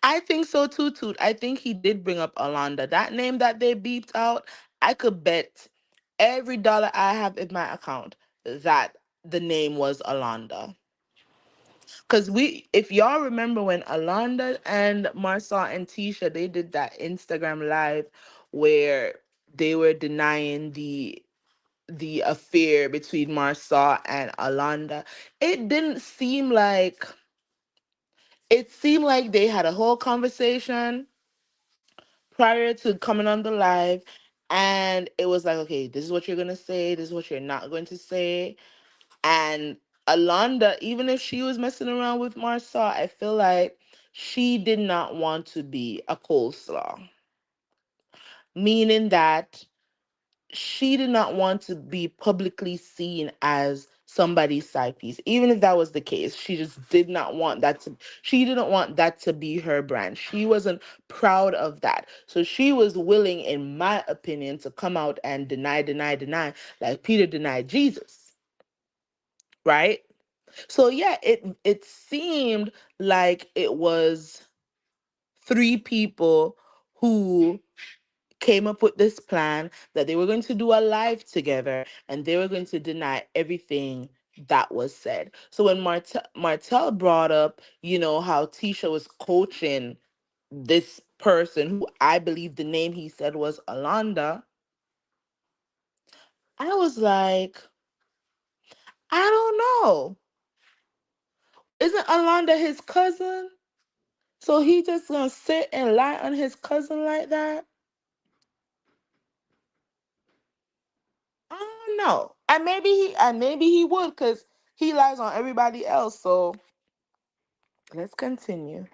S1: I think so too, Toot. I think he did bring up Alonda. That name that they beeped out, I could bet every dollar I have in my account that the name was Alonda. Cause if y'all remember when Alonda and Marsau and Tisha, they did that Instagram live where they were denying the affair between Marsau and Alonda. It didn't seem like it seemed like they had a whole conversation prior to coming on the live, and it was like, okay, this is what you're gonna say, this is what you're not going to say. And Alonda, even if she was messing around with Marsau, I feel like she did not want to be a coleslaw, meaning that she did not want to be publicly seen as somebody's side piece. Even if that was the case, she just did not want that to she didn't want that to be her brand. She wasn't proud of that. So she was willing, in my opinion, to come out and deny, like Peter denied Jesus. Right? So yeah, it seemed like it was three people who came up with this plan that they were going to do a live together and they were going to deny everything that was said. So when Martell brought up, how Tisha was coaching this person who I believe the name he said was Alonda, I was like, I don't know. Isn't Alonda his cousin? So he just gonna sit and lie on his cousin like that? I don't know. And maybe he would, because he lies on everybody else. So let's continue.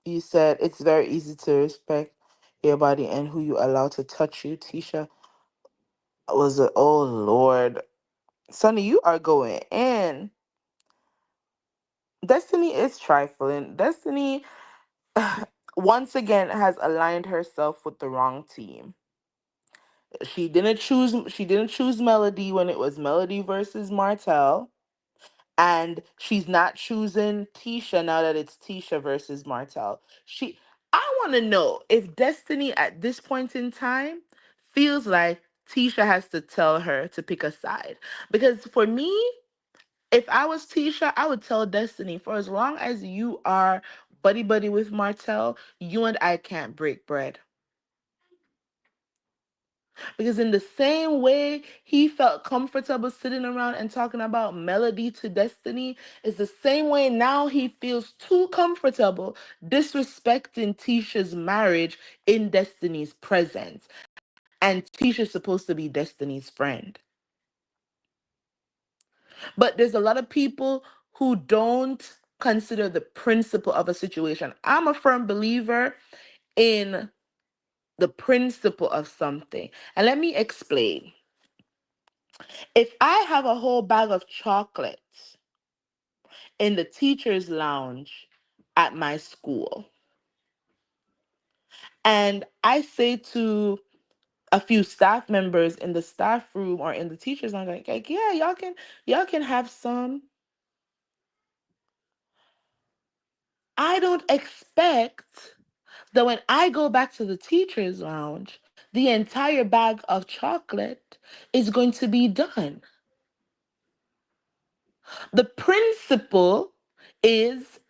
S1: You said it's very easy to respect your body and who you allow to touch you. Tisha was a oh Lord. Sonny, you are going in. Destiny is trifling. Destiny once again has aligned herself with the wrong team. She didn't choose Melody when it was Melody versus Martell. And she's not choosing Tisha now that it's Tisha versus Martell. I want to know if Destiny at this point in time feels like Tisha has to tell her to pick a side. Because for me, if I was Tisha, I would tell Destiny, for as long as you are buddy buddy with Martell, you and I can't break bread. Because in the same way he felt comfortable sitting around and talking about Melody to Destiny, is the same way now he feels too comfortable disrespecting Tisha's marriage in Destiny's presence. And Tisha's supposed to be Destiny's friend. But there's a lot of people who don't consider the principle of a situation. I'm a firm believer in the principle of something. And let me explain. If I have a whole bag of chocolates in the teacher's lounge at my school, and I say to a few staff members in the staff room or in the teacher's lounge, like yeah, y'all can have some. I don't expect that when I go back to the teacher's lounge, the entire bag of chocolate is going to be done. The principle is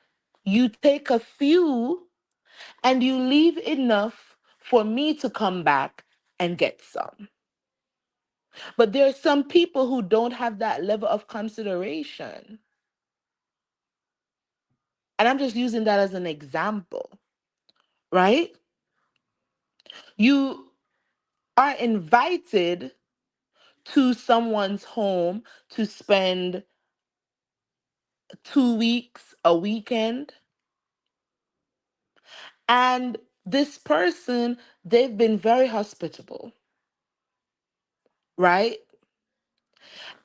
S1: you take a few and you leave enough for me to come back and get some. But there are some people who don't have that level of consideration. And I'm just using that as an example, right? You are invited to someone's home to spend 2 weeks, a weekend, and this person, they've been very hospitable, right?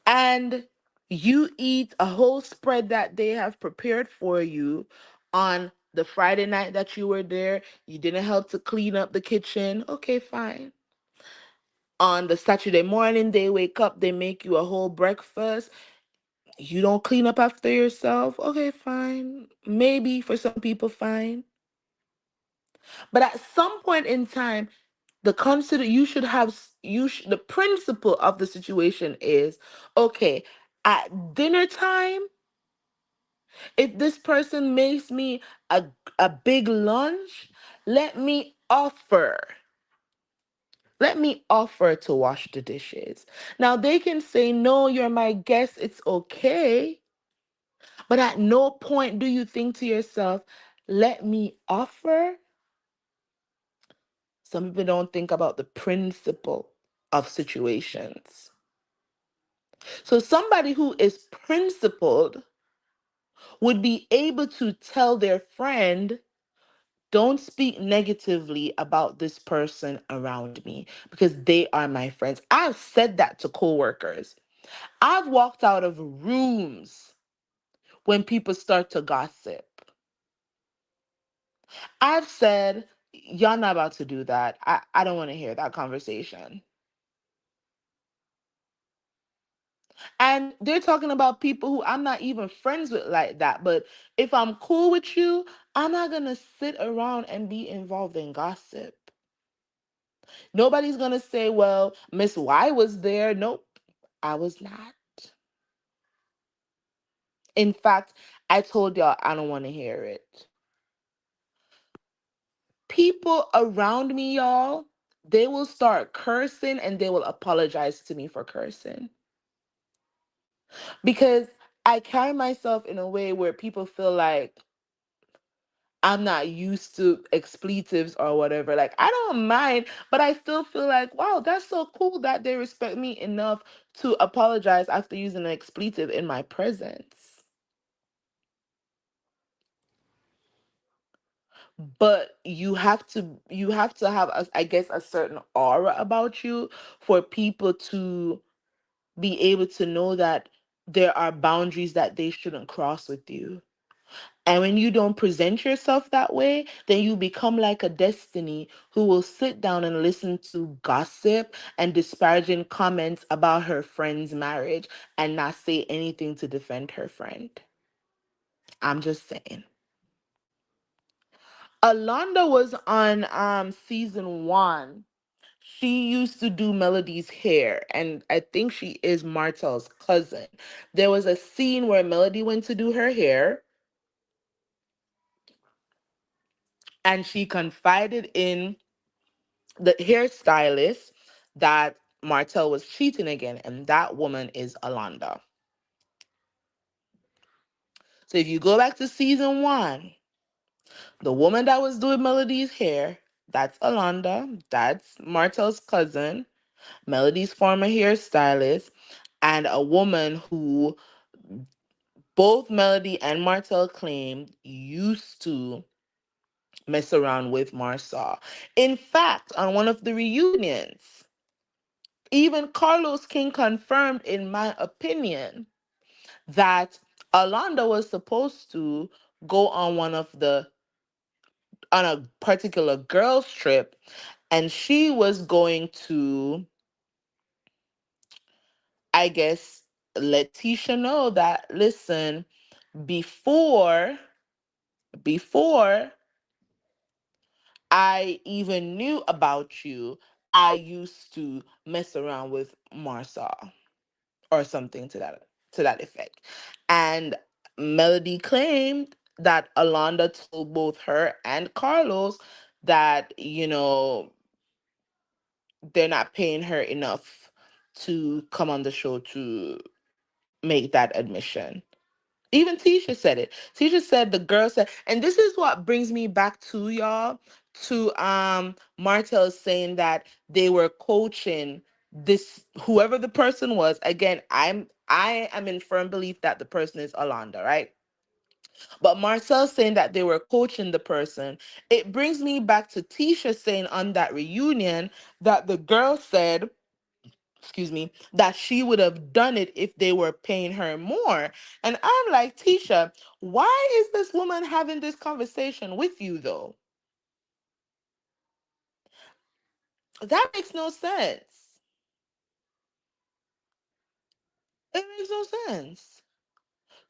S1: And you eat a whole spread that they have prepared for you on the Friday night that you were there. You didn't help to clean up the kitchen. Okay, fine. On the Saturday morning, they wake up, they make you a whole breakfast. You don't clean up after yourself. Okay, fine. Maybe for some people, fine. But at some point in time, you should have the principle of the situation is okay, at dinner time, if this person makes me a big lunch, let me offer let me offer to wash the dishes. Now they can say no, you're my guest, it's okay. But at no point do you think to yourself, let me offer. Some people don't think about the principle of situations. So somebody who is principled would be able to tell their friend, don't speak negatively about this person around me because they are my friends. I've said that to coworkers. I've walked out of rooms when people start to gossip. I've said, y'all not about to do that. I don't want to hear that conversation. And they're talking about people who I'm not even friends with like that. But if I'm cool with you, I'm not going to sit around and be involved in gossip. Nobody's going to say, well, Miss Y was there. Nope, I was not. In fact, I told y'all I don't want to hear it. People around me, y'all, they will start cursing and they will apologize to me for cursing. Because I carry myself in a way where people feel like I'm not used to expletives or whatever. Like, I don't mind, but I still feel like, wow, that's so cool that they respect me enough to apologize after using an expletive in my presence. But you have to have I guess a certain aura about you for people to be able to know that there are boundaries that they shouldn't cross with you. And when you don't present yourself that way, then you become like a Destiny who will sit down and listen to gossip and disparaging comments about her friend's marriage and not say anything to defend her friend. I'm just saying. Alonda was on season 1. She used to do Melody's hair, and I think she is Martell's cousin. There was a scene where Melody went to do her hair, and she confided in the hairstylist that Martell was cheating again, and that woman is Alonda. So if you go back to season one, the woman that was doing Melody's hair, that's Alonda. That's Martell's cousin, Melody's former hairstylist, and a woman who both Melody and Martell claimed used to mess around with Marsau. In fact, on one of the reunions, even Carlos King confirmed, in my opinion, that Alonda was supposed to go on a particular girls trip, and she was going to, I guess, let Tisha know that, listen, before before I even knew about you, I used to mess around with Marsau, or something to that effect. And Melody claimed that Alonda told both her and Carlos that, they're not paying her enough to come on the show to make that admission. Even Tisha said it. Tisha said, the girl said, and this is what brings me back to, y'all, to Martell saying that they were coaching this, whoever the person was. Again, I am in firm belief that the person is Alonda, right? But Marcel saying that they were coaching the person. It brings me back to Tisha saying on that reunion that the girl said, excuse me, that she would have done it if they were paying her more. And I'm like, Tisha, why is this woman having this conversation with you though? That makes no sense. It makes no sense.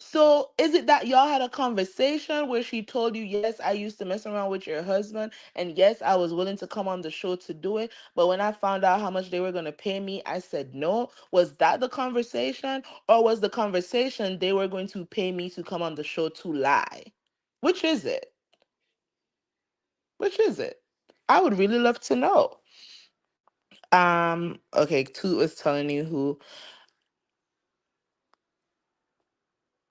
S1: So is it that y'all had a conversation where she told you, yes, I used to mess around with your husband, and yes, I was willing to come on the show to do it, but when I found out how much they were going to pay me, I said no? Was that the conversation? Or was the conversation they were going to pay me to come on the show to lie? Which is it? Which is it? I would really love to know. Okay, Toot was telling you who.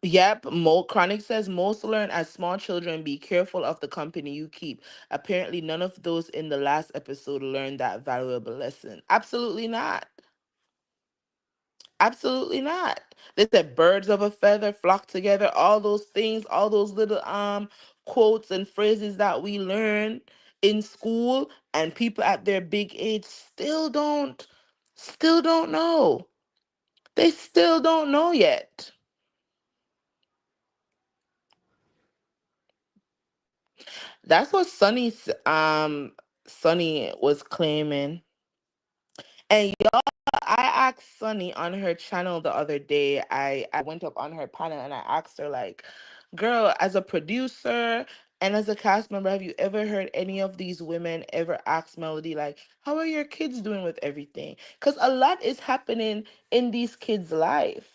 S1: Yep, Chronic says most learn as small children. Be careful of the company you keep. Apparently, none of those in the last episode learned that valuable lesson. Absolutely not. Absolutely not. They said birds of a feather flock together. All those things, all those little quotes and phrases that we learn in school, and people at their big age still don't know. They still don't know yet. That's what Sunny was claiming. And y'all, I asked Sunny on her channel the other day. I went up on her panel and I asked her, like, girl, as a producer and as a cast member, have you ever heard any of these women ever ask Melody, like, how are your kids doing with everything? Because a lot is happening in these kids' life.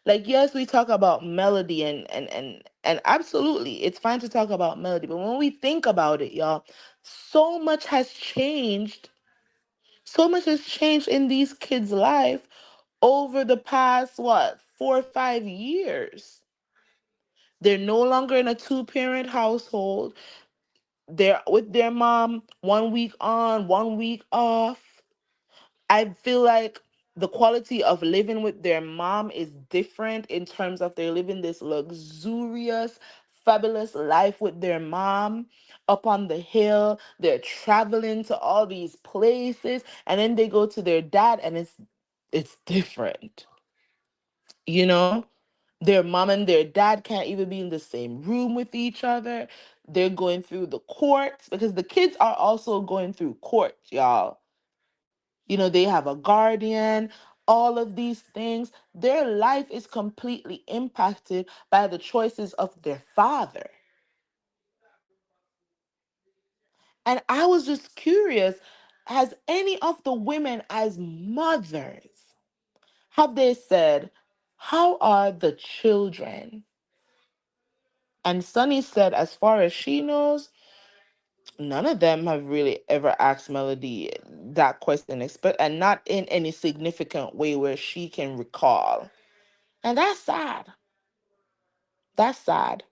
S1: Like, yes, we talk about Melody, and absolutely it's fine to talk about Melody, but when we think about it, y'all, so much has changed. So much has changed in these kids' life over the past, what, 4 or 5 years. They're no longer in a two-parent household. They're with their mom 1 week on, 1 week off. I feel like the quality of living with their mom is different, in terms of they're living this luxurious, fabulous life with their mom up on the hill. They're traveling to all these places, and then they go to their dad, and it's different. You know, their mom and their dad can't even be in the same room with each other. They're going through the courts because the kids are also going through court, y'all. They have a guardian, all of these things. Their life is completely impacted by the choices of their father. And I was just curious, has any of the women, as mothers, have they said, how are the children? And Sunny said, as far as she knows, None of them have really ever asked Melody that question, and not in any significant way where she can recall. And that's sad. That's sad.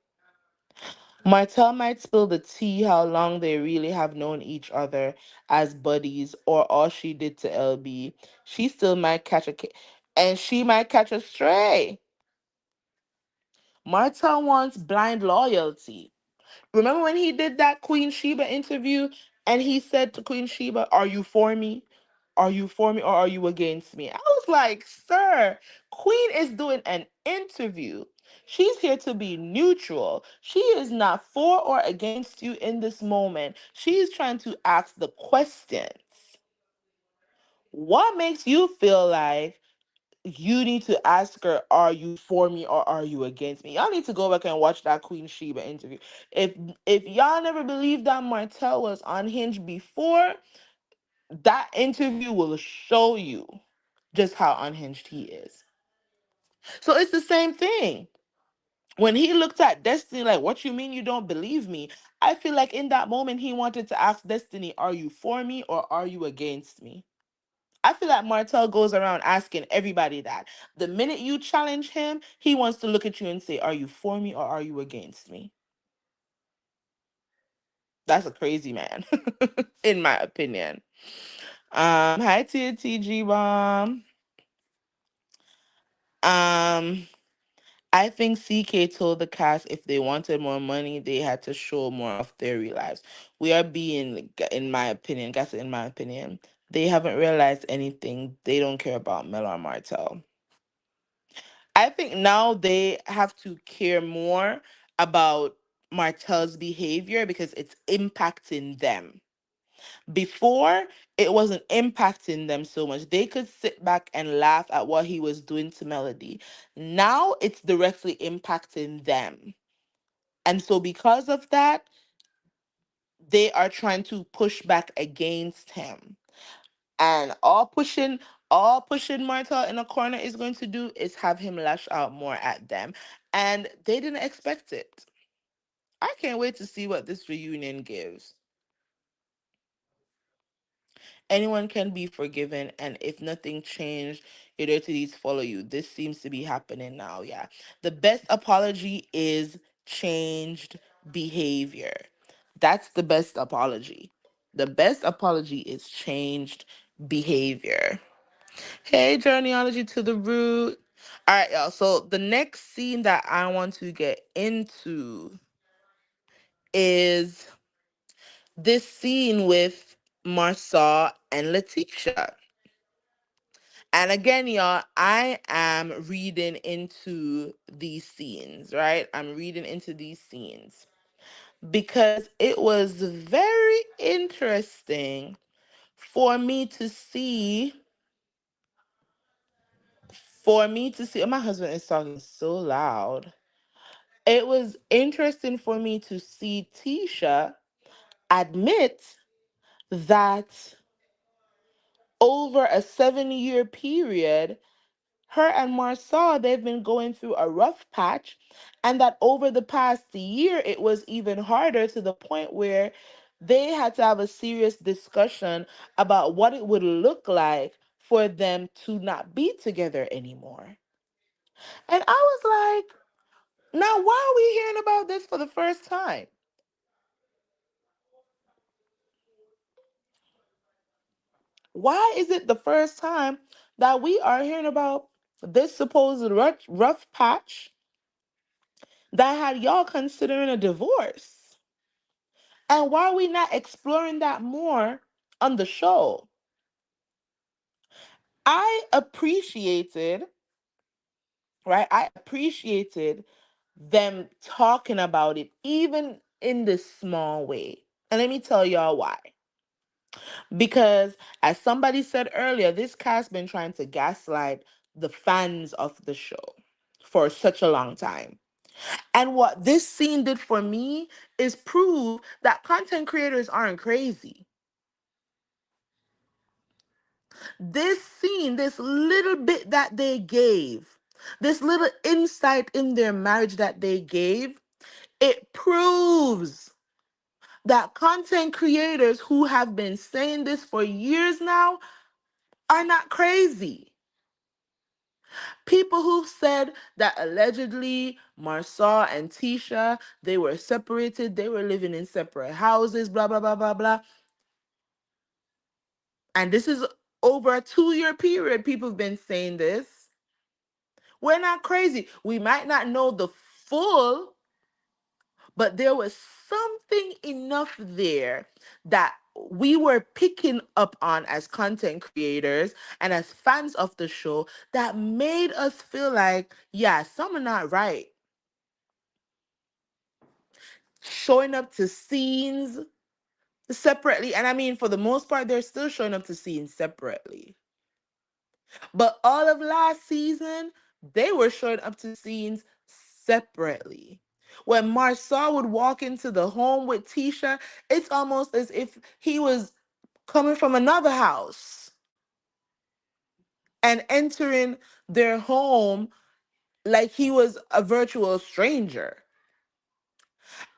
S1: Martell might spill the tea how long they really have known each other as buddies or all she did to LB. She still might and she might catch a stray. Martell wants blind loyalty. Remember when he did that Queen Sheba interview and he said to Queen Sheba, "Are you for me? Are you for me or are you against me?" I was like, "Sir, Queen is doing an interview. She's here to be neutral. She is not for or against you in this moment. She's trying to ask the questions. What makes you feel like you need to ask her, are you for me or are you against me?" Y'all need to go back and watch that Queen Sheba interview. If if y'all never believed that Martell was unhinged before, that interview will show you just how unhinged he is. So it's the same thing. When he looked at Destiny, like, "What you mean you don't believe me?" I feel like in that moment he wanted to ask Destiny, "Are you for me or are you against me?" I feel like Martell goes around asking everybody that. The minute you challenge him, he wants to look at you and say, "Are you for me or are you against me?" That's a crazy man, in my opinion. Hi TG Bomb. Um, I think CK told the cast if they wanted more money, they had to show more of their real lives. We are being, in my opinion, guess in my opinion, they haven't realized anything. They don't care about Mel or Martell. I think now they have to care more about Martell's behavior because it's impacting them. Before, it wasn't impacting them so much. They could sit back and laugh at what he was doing to Melody. Now it's directly impacting them. And so because of that, they are trying to push back against him. And all pushing Martell in a corner is going to do is have him lash out more at them. And they didn't expect it. I can't wait to see what this reunion gives. Anyone can be forgiven, and if nothing changed, your dirty deeds follow you. This seems to be happening now. Yeah. The best apology is changed behavior. That's the best apology. The best apology is changed behavior. Hey, journeyology to the root. All right, y'all. So the next scene that I want to get into is this scene with Marsau and Letitia. And again, y'all, I am reading into these scenes, right? I'm reading into these scenes because it was very interesting for me to see. Oh, my husband is talking so loud. It was interesting for me to see Tisha admit that over a 7-year period, her and Marsau, they've been going through a rough patch, and that over the past year, it was even harder to the point where they had to have a serious discussion about what it would look like for them to not be together anymore. And I was like, now why are we hearing about this for the first time? Why is it the first time that we are hearing about this supposed rough patch that had y'all considering a divorce? And why are we not exploring that more on the show? I appreciated, right? I appreciated them talking about it, even in this small way. And let me tell y'all why. Because, as somebody said earlier, this cast been trying to gaslight the fans of the show for such a long time. And what this scene did for me is prove that content creators aren't crazy. This scene, this little bit that they gave, this little insight in their marriage that they gave, it proves that content creators who have been saying this for years now are not crazy. People who've said that allegedly Marsau and Tisha, they were separated, they were living in separate houses, blah, blah, blah, blah, blah. And this is over a 2-year period. People have been saying this. We're not crazy. We might not know the full, but there was something enough there that we were picking up on as content creators and as fans of the show that made us feel like, yeah, some are not right. Showing up to scenes separately. And I mean, for the most part, they're still showing up to scenes separately. But all of last season, they were showing up to scenes separately. When Marsau would walk into the home with Tisha, it's almost as if he was coming from another house and entering their home like he was a virtual stranger.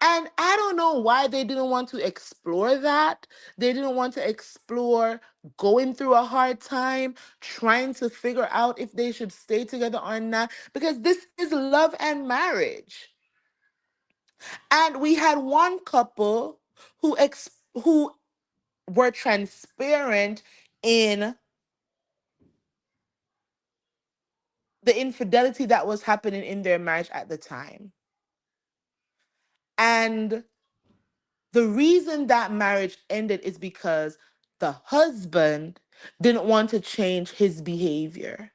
S1: And I don't know why they didn't want to explore that. They didn't want to explore going through a hard time, trying to figure out if they should stay together or not, because this is love and marriage. And we had one couple who were transparent in the infidelity that was happening in their marriage at the time. And the reason that marriage ended is because the husband didn't want to change his behavior.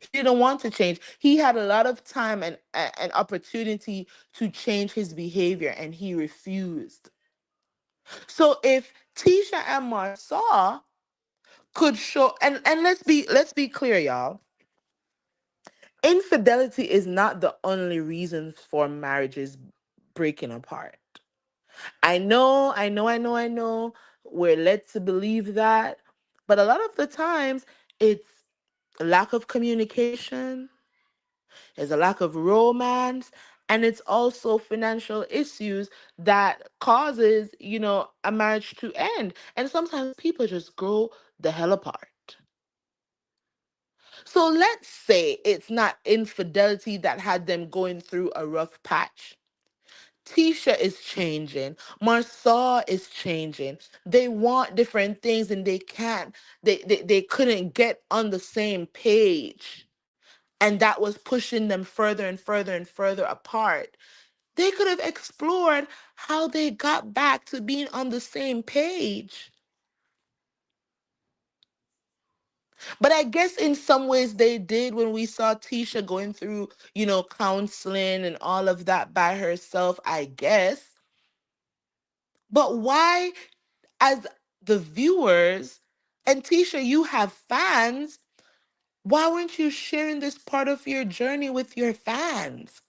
S1: He didn't want to change. He had a lot of time and an opportunity to change his behavior, and he refused. So if Tisha and Marsau could show, and let's be clear, y'all. Infidelity is not the only reason for marriages breaking apart. I know, we're led to believe that. But a lot of the times, it's a lack of communication, there's a lack of romance, and it's also financial issues that causes, a marriage to end. And sometimes people just grow the hell apart. So let's say it's not infidelity that had them going through a rough patch. Tisha is changing. Marsau is changing. They want different things and they can't. They couldn't get on the same page. And that was pushing them further and further and further apart. They could have explored how they got back to being on the same page. But I guess in some ways they did when we saw Tisha going through, counseling and all of that by herself, I guess. But why, as the viewers, and Tisha, you have fans, why weren't you sharing this part of your journey with your fans?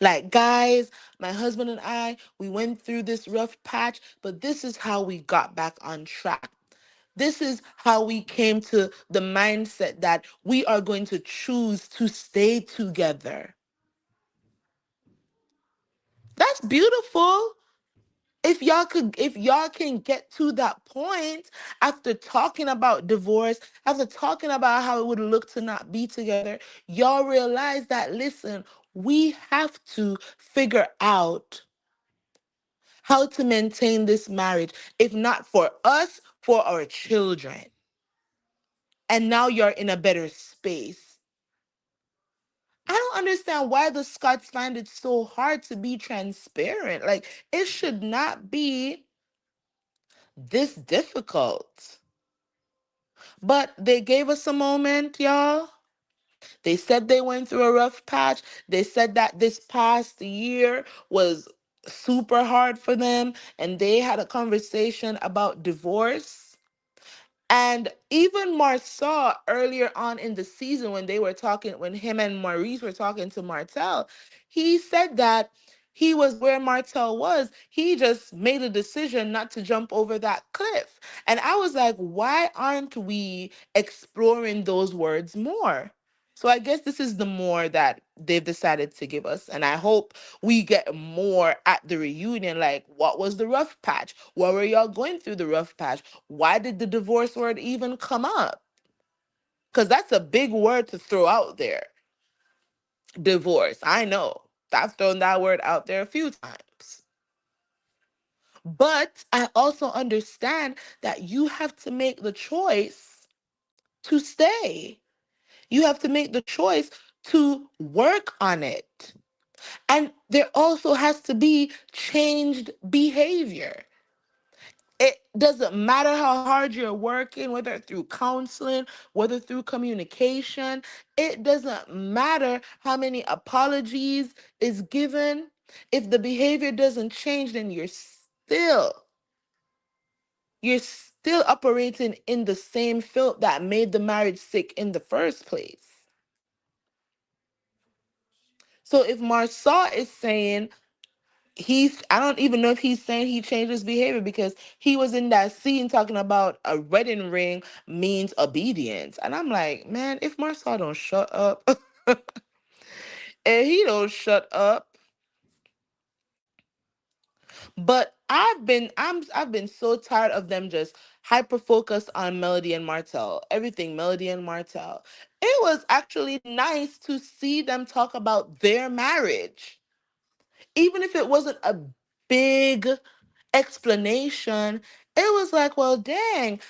S1: Like, guys, my husband and I, we went through this rough patch, but this is how we got back on track. This is how we came to the mindset that we are going to choose to stay together. That's beautiful. If y'all can get to that point after talking about divorce, after talking about how it would look to not be together, y'all realize that, listen, we have to figure out how to maintain this marriage, if not for us, for our children. And now you're in a better space. I don't understand why the Scots find it so hard to be transparent. Like, it should not be this difficult. But they gave us a moment, y'all. They said they went through a rough patch. They said that this past year was super hard for them, and they had a conversation about divorce. And even Marsau, earlier on in the season, when they were talking, when him and Maurice were talking to Martell, he said that he was where Martell was. He just made a decision not to jump over that cliff. And I was like, why aren't we exploring those words more? So I guess this is the more that they've decided to give us. And I hope we get more at the reunion. Like, what was the rough patch? What were y'all going through the rough patch? Why did the divorce word even come up? Because that's a big word to throw out there. Divorce. I know. I've thrown that word out there a few times. But I also understand that you have to make the choice to stay. You have to make the choice to work on it. And there also has to be changed behavior. It doesn't matter how hard you're working, whether through counseling, whether through communication. It doesn't matter how many apologies is given. If the behavior doesn't change, then you're still operating in the same filth that made the marriage sick in the first place. So if Marsau is saying I don't even know if he's saying he changed his behavior, because he was in that scene talking about a wedding ring means obedience. And I'm like, man, if Marsau don't shut up, and he don't shut up. But I've been so tired of them just hyper focused on Melody and Martell. Everything Melody and Martell. It was actually nice to see them talk about their marriage. Even if it wasn't a big explanation, it was like, well, dang,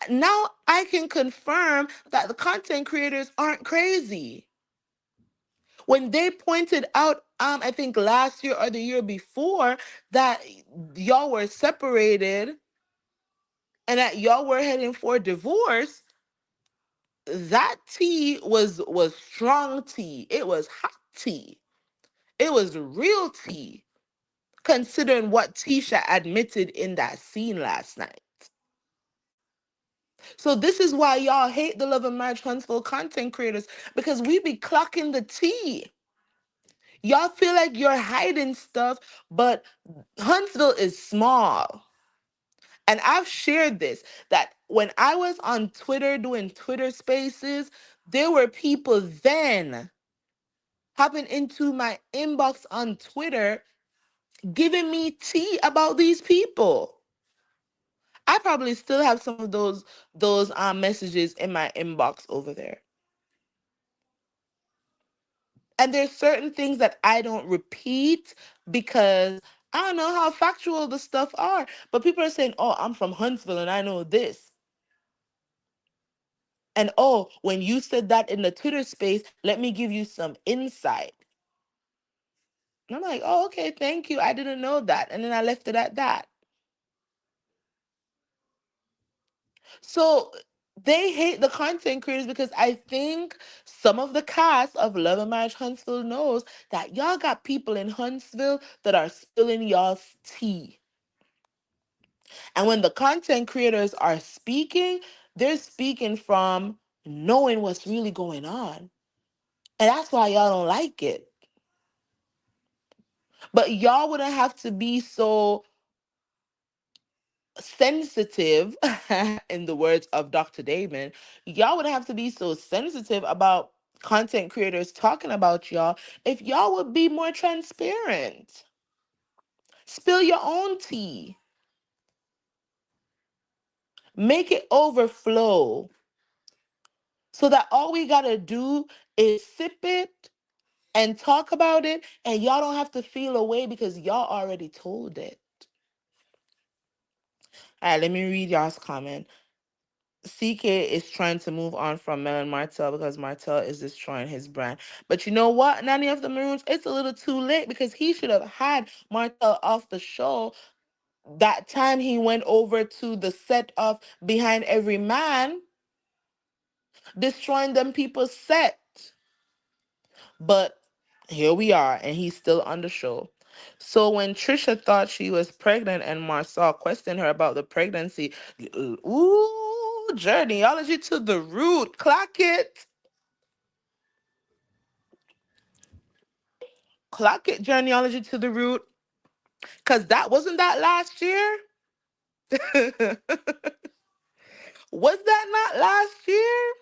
S1: now I can confirm that the content creators aren't crazy. When they pointed out, I think last year or the year before, that y'all were separated and that y'all were heading for divorce, that tea was strong tea. It was hot tea. It was real tea, considering what Tisha admitted in that scene last night. So this is why y'all hate the Love and Marriage Huntsville content creators, because we be clocking the tea. Y'all feel like you're hiding stuff, but Huntsville is small. And I've shared this, that when I was on Twitter doing Twitter spaces, there were people then hopping into my inbox on Twitter giving me tea about these people. I probably still have some of those messages in my inbox over there. And there's certain things that I don't repeat because I don't know how factual the stuff are. But people are saying, "Oh, I'm from Huntsville and I know this." And oh, when you said that in the Twitter space, let me give you some insight. And I'm like, "Oh, okay, thank you. I didn't know that." And then I left it at that. So they hate the content creators because I think some of the cast of Love and Marriage Huntsville knows that y'all got people in Huntsville that are spilling y'all's tea. And when the content creators are speaking, they're speaking from knowing what's really going on. And that's why y'all don't like it. But y'all wouldn't have to be so sensitive, in the words of Dr. Damon, y'all would have to be so sensitive about content creators talking about y'all if y'all would be more transparent. Spill your own tea. Make it overflow so that all we got to do is sip it and talk about it, and y'all don't have to feel away because y'all already told it. All right, let me read y'all's comment. CK is trying to move on from Mel and Martell because Martell is destroying his brand. But you know what, Nanny of the Maroons? It's a little too late because he should have had Martell off the show that time he went over to the set of Behind Every Man, destroying them people's set. But here we are, and he's still on the show. So when Trisha thought she was pregnant and Marsau questioned her about the pregnancy, ooh, journeyology to the root. Clock it. Clock it, journeyology to the root. Because that wasn't that last year? Was that not last year?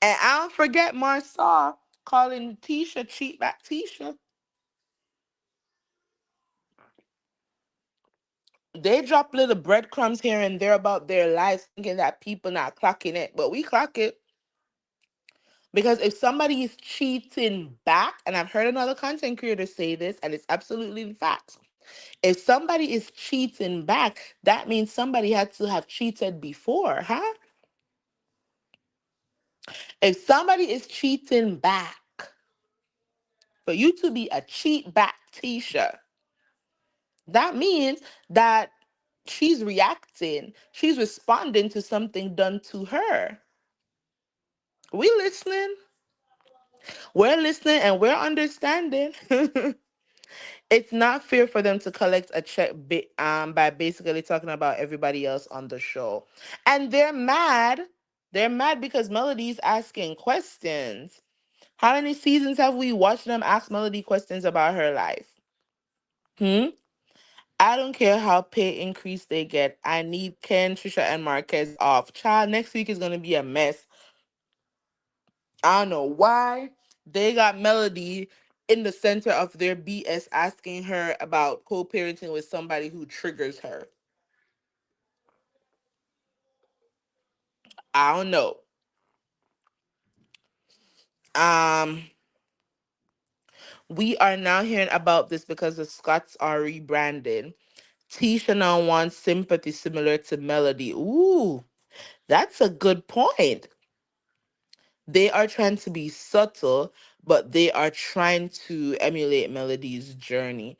S1: And I don't forget Marsau calling Tisha cheat back Tisha. They drop little breadcrumbs here and there about their lives, thinking that people not clocking it, but we clock it. Because if somebody is cheating back, and I've heard another content creator say this, and it's absolutely the facts. If somebody is cheating back, that means somebody had to have cheated before, huh? If somebody is cheating back, for you to be a cheat back Tisha, that means that she's reacting, she's responding to something done to her. We listening, we're listening, and we're understanding. It's not fair for them to collect a check by basically talking about everybody else on the show. And they're mad. They're mad because Melody's asking questions. How many seasons have we watched them ask Melody questions about her life? Hmm? I don't care how pay increase they get. I need Ken, Trisha, and Marquez off. Child, next week is gonna be a mess. I don't know why they got Melody in the center of their BS asking her about co-parenting with somebody who triggers her. I don't know. Um, we are now hearing about this because the Scots are rebranding. Tisha now wants sympathy similar to Melody. Ooh, that's a good point. They are trying to be subtle, but they are trying to emulate Melody's journey.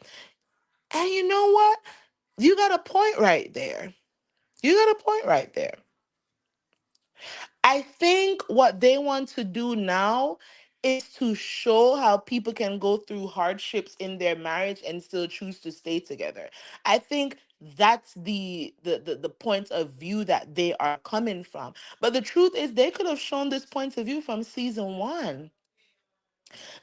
S1: And you know what? You got a point right there. You got a point right there. I think what they want to do now is to show how people can go through hardships in their marriage and still choose to stay together. I think that's the point of view that they are coming from. But the truth is they could have shown this point of view from season 1.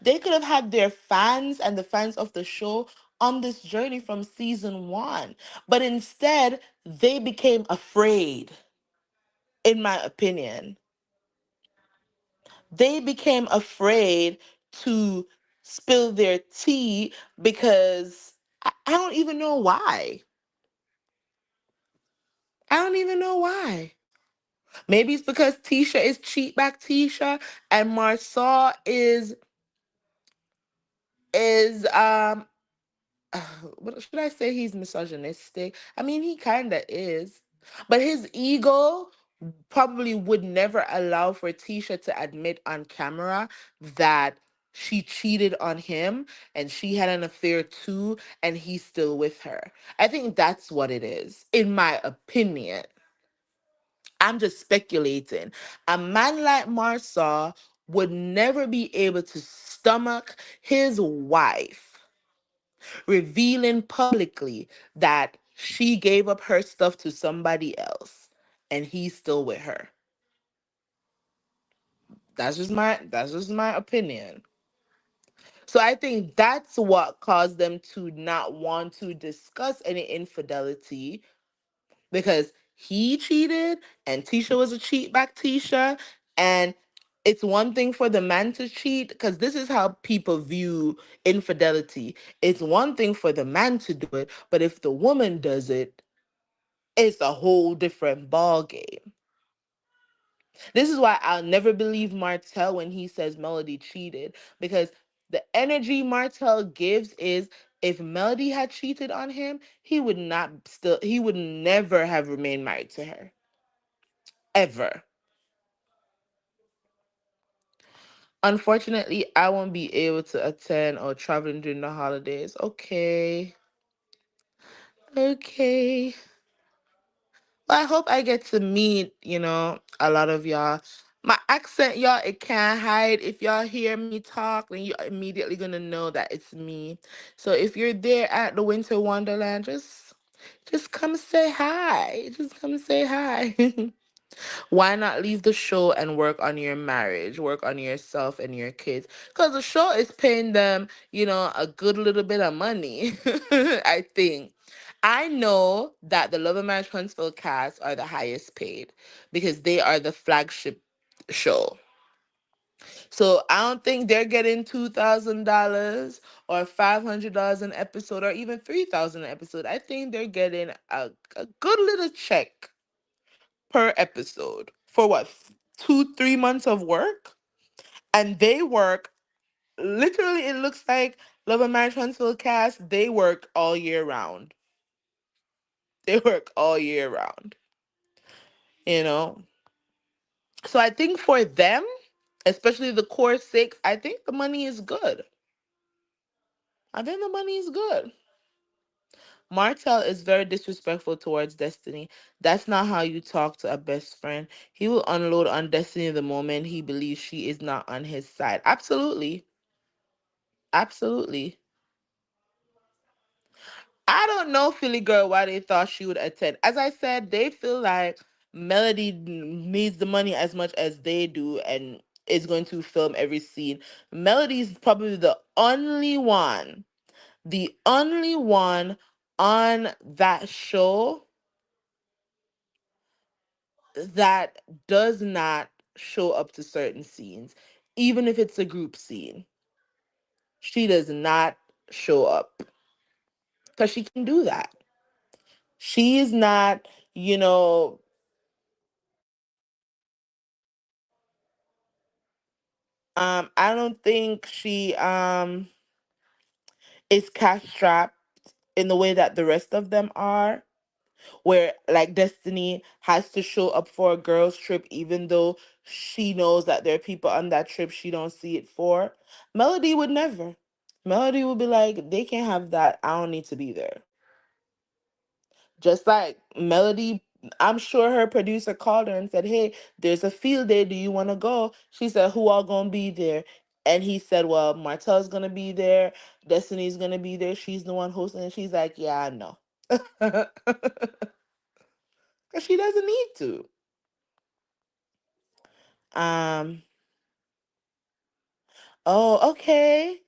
S1: They could have had their fans and the fans of the show on this journey from season 1. But instead, they became afraid, in my opinion. They became afraid to spill their tea because I don't even know why. I don't even know why. Maybe it's because Tisha is cheat back Tisha and Marsau is what should I say, he's misogynistic? I mean, he kind of is. But his ego probably would never allow for Tisha to admit on camera that she cheated on him and she had an affair too and he's still with her. I think that's what it is, in my opinion. I'm just speculating. A man like Marsau would never be able to stomach his wife revealing publicly that she gave up her stuff to somebody else and he's still with her. That's just my opinion. So I think that's what caused them to not want to discuss any infidelity because he cheated and Tisha was a cheat back Tisha. And it's one thing for the man to cheat because this is how people view infidelity. It's one thing for the man to do it, but if the woman does it, it's a whole different ball game. This is why I'll never believe Martell when he says Melody cheated because the energy Martell gives is if Melody had cheated on him, he would never have remained married to her. Ever. Unfortunately, I won't be able to attend or traveling during the holidays. Okay. Okay. Well, I hope I get to meet, a lot of y'all. My accent, y'all, it can't hide. If y'all hear me talk, then you're immediately gonna know that it's me. So if you're there at the Winter Wonderland, just come say hi. Just come say hi. Why not leave the show and work on your marriage, work on yourself and your kids? Because the show is paying them, a good little bit of money, I think. I know that the Love and Marriage Huntsville cast are the highest paid because they are the flagship show. So I don't think they're getting $2,000 or $500 an episode or even 3,000 an episode. I think they're getting a good little check per episode for what, 2, 3 months of work, and they work literally. It looks like Love and Marriage Huntsville cast. They work all year round. They work all year round. You know, so I think for them, especially the core six, I think the money is good. I think the money is good. Martell is very disrespectful towards Destiny. That's not how you talk to a best friend. He will unload on Destiny the moment he believes she is not on his side. Absolutely. Absolutely. I don't know, Philly Girl, why they thought she would attend. As I said, they feel like Melody needs the money as much as they do and is going to film every scene. Melody's probably the only one on that show that does not show up to certain scenes, even if it's a group scene. She does not show up because she can do that. She is not, you know, I don't think she is cash strapped in the way that the rest of them are, where like Destiny has to show up for a girls trip even though she knows that there are people on that trip she don't see it for. Melody would never. Melody would be like, they can't have that. I don't need to be there. Just like Melody, I'm sure her producer called her and said, "Hey, there's a field day. Do you want to go?" She said, "Who all gonna be there?" And he said, "Well, Martell's gonna be there. Destiny's gonna be there. She's the one hosting." And she's like, "Yeah, I know." Because she doesn't need to. Um. Oh, okay.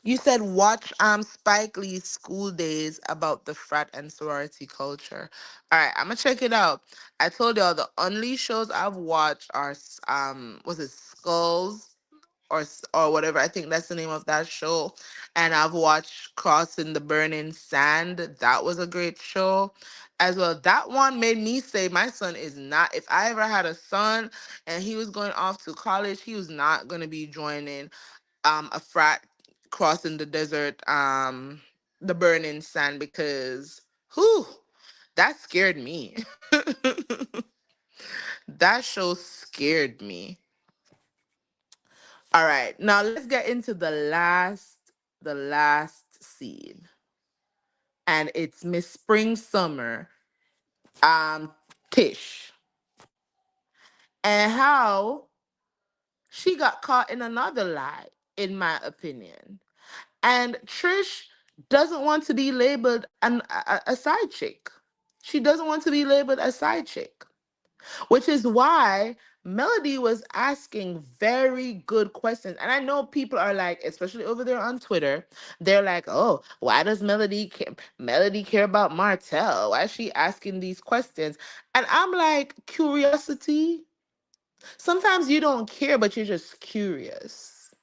S1: You said watch Spike Lee's School Days about the frat and sorority culture. All right, I'm gonna check it out. I told y'all the only shows I've watched are was it Skulls or whatever. I think that's the name of that show. And I've watched Crossing the Burning Sand. That was a great show as well. That one made me say my son is not. If I ever had a son and he was going off to college, he was not gonna be joining a frat crossing the desert, the burning sand, because whew, that scared me. That show scared me. All right, now let's get into the last scene. And it's Miss Spring Summer, um, Tish, and how she got caught in another lie, in my opinion. And Trish doesn't want to be labeled a side chick. She doesn't want to be labeled a side chick, which is why Melody was asking very good questions. And I know people are like, especially over there on Twitter, they're like, "Oh, why does Melody care about Martell? Why is she asking these questions?" And I'm like, curiosity. Sometimes you don't care, but you're just curious.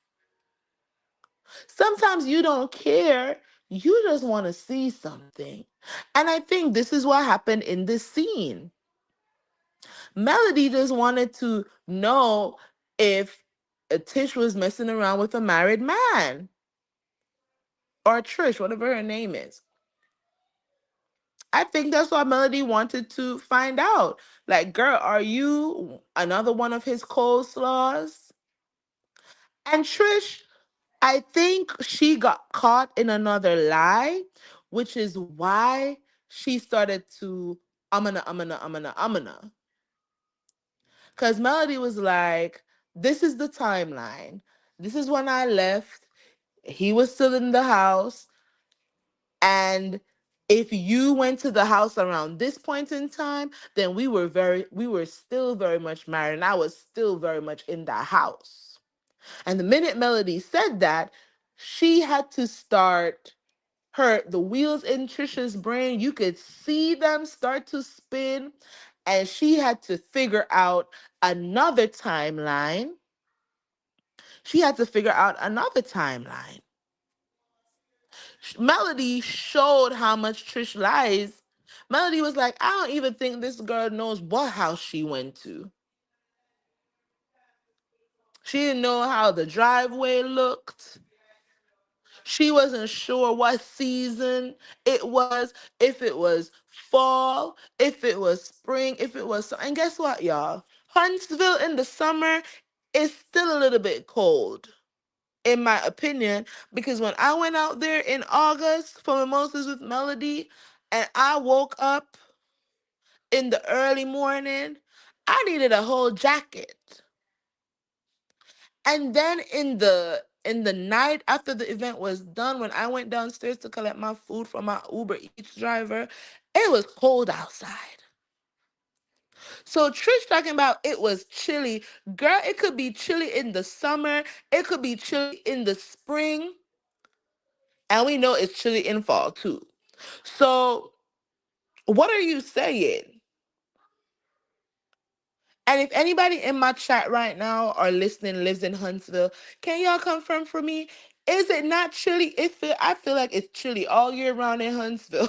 S1: Sometimes you don't care. You just want to see something. And I think this is what happened in this scene. Melody just wanted to know if Tish was messing around with a married man or Trish, whatever her name is. I think that's what Melody wanted to find out. Like, girl, are you another one of his coleslaws? And Trish, I think she got caught in another lie, which is why she started to amana. Because Melody was like, this is the timeline. This is when I left. He was still in the house. And if you went to the house around this point in time, then we were still very much married. And I was still very much in that house. And the minute Melody said that, she had to start the wheels in Trisha's brain. You could see them start to spin. And she had to figure out another timeline She had to figure out another timeline. Melody showed how much Trish lies. Melody was like, I don't even think this girl knows what house she went to. She didn't know how the driveway looked. She wasn't sure what season it was, if it was fall, if it was spring, if it was. And guess what, y'all? Huntsville in the summer is still a little bit cold, in my opinion, because when I went out there in August for Mimosas with Melody and I woke up in the early morning, I needed a whole jacket. And then in the night after the event was done, when I went downstairs to collect my food from my Uber Eats driver, it was cold outside. So Trish talking about it was chilly. Girl, it could be chilly in the summer, it could be chilly in the spring, and we know it's chilly in fall too. So what are you saying? And if anybody in my chat right now or listening lives in Huntsville, can y'all confirm for me? Is it not chilly? I feel like it's chilly all year round in Huntsville.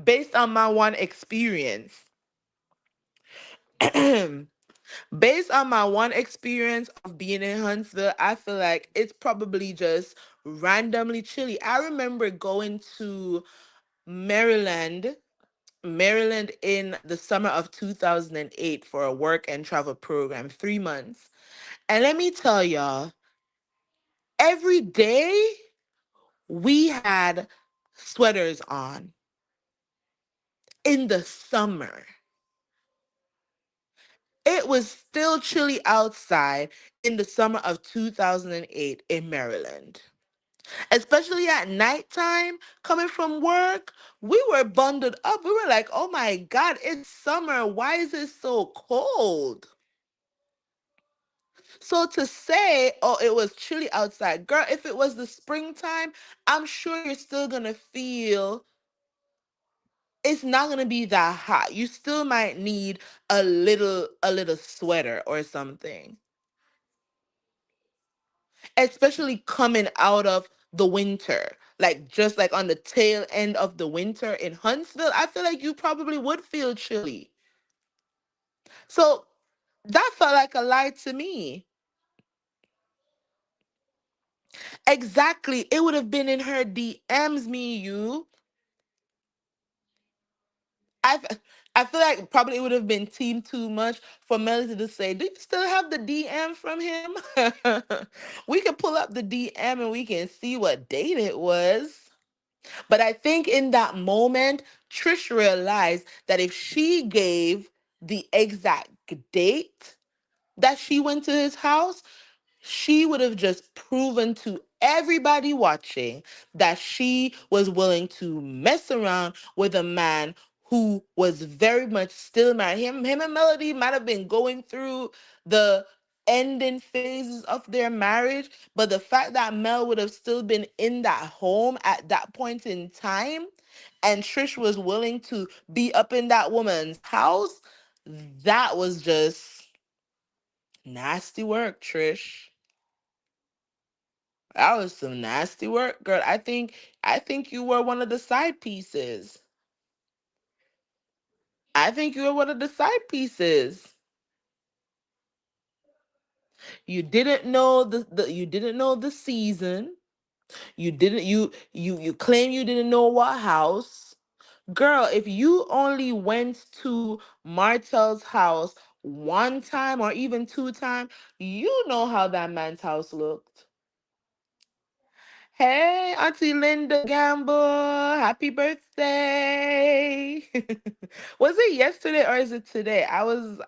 S1: Based on my one experience. Based on my one experience of being in Huntsville, I feel like it's probably just randomly chilly. I remember going to Maryland in the summer of 2008 for a work and travel program, 3 months. And let me tell y'all, every day we had sweaters on in the summer. It was still chilly outside in the summer of 2008 in Maryland. Especially at nighttime, coming from work, we were bundled up. We were like, oh my God, it's summer. Why is it so cold? So to say, oh, it was chilly outside, girl, if it was the springtime, I'm sure you're still gonna feel it's not gonna be that hot. You still might need a little sweater or something. Especially coming out of the winter. Like just like on the tail end of the winter in Huntsville, I feel like you probably would feel chilly. So that felt like a lie to me. Exactly. It would have been in her DMs, me, you. I f- I feel like probably it would have been team too much for Melody to say, "Do you still have the DM from him?" We can pull up the DM and we can see what date it was. But I think in that moment, Trish realized that if she gave the exact date that she went to his house, she would have just proven to everybody watching that she was willing to mess around with a man who was very much still married. Him and Melody might have been going through the ending phases of their marriage, but the fact that Mel would have still been in that home at that point in time, and Trish was willing to be up in that woman's house, that was just nasty work, Trish. That was some nasty work, girl. I think you were one of the side pieces. I think you were one of the side pieces. You didn't know you didn't know the season. You claim you didn't know what house. Girl, if you only went to Martell's house one time or even two times, you know how that man's house looked. Hey, Auntie Linda Gamble, happy birthday. Was it yesterday or is it today? I was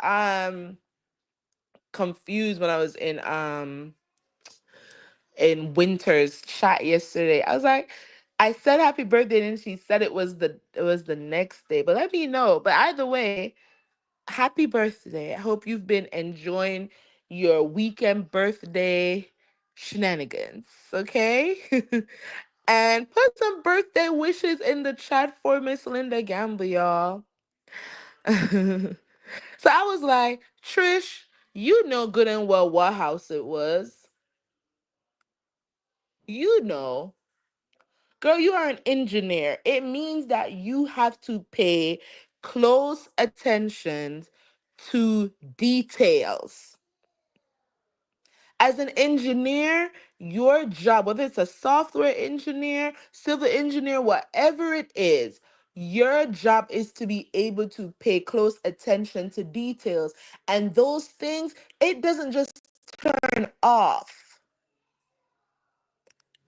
S1: confused when I was in Winter's chat yesterday. I was like, I said happy birthday and she said it was the next day. But let me know. But either way, happy birthday. I hope you've been enjoying your weekend birthday shenanigans, okay? And put some birthday wishes in the chat for Miss Linda Gamble, y'all. So I was like, Trish, You know good and well what house it was. You know. Girl, you are an engineer. It means that you have to pay close attention to details. As an engineer, your job, whether it's a software engineer, civil engineer, whatever it is, your job is to be able to pay close attention to details. And those things, it doesn't just turn off.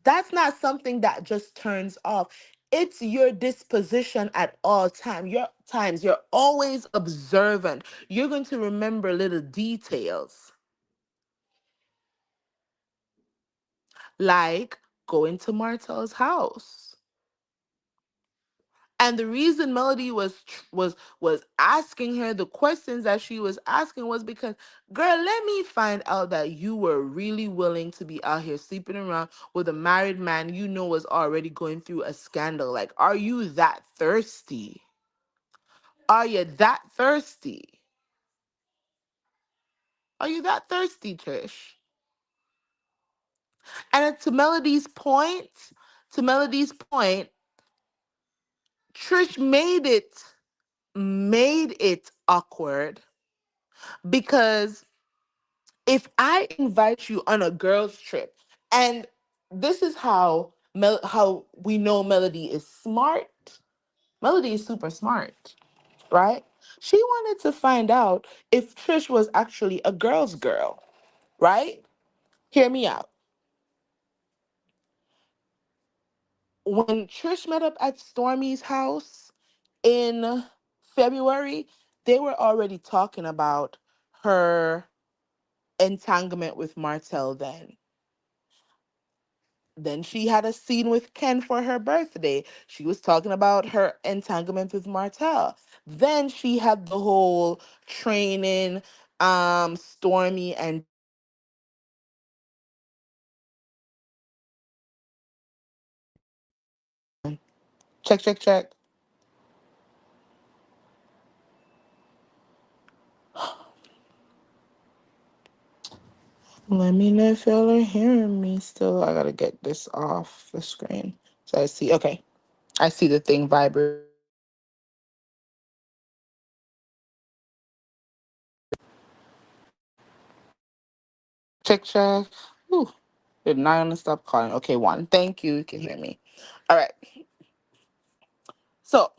S1: That's not something that just turns off. It's your disposition at all times. You're always observant. You're going to remember little details, like going to Martell's house. And the reason Melody was asking her the questions that she was asking was because, girl, let me find out that you were really willing to be out here sleeping around with a married man you know was already going through a scandal. Like, are you that thirsty? Are you that thirsty? Are you that thirsty, Trish? And to Melody's point, Trish made it awkward because if I invite you on a girls trip, and this is how we know Melody is smart. Melody is super smart, right? She wanted to find out if Trish was actually a girl's girl, right? Hear me out. When Trish met up at Stormy's house in February, they were already talking about her entanglement with Martell then. Then she had a scene with Ken for her birthday. She was talking about her entanglement with Martell. Then she had the whole training, Stormy and check, check, check. Let me know if y'all are hearing me still. I gotta get this off the screen. So I see, okay. I see the thing vibrate. Check, check. Ooh, did not gonna stop calling. Okay, one. Thank you. You can hear me. All right. So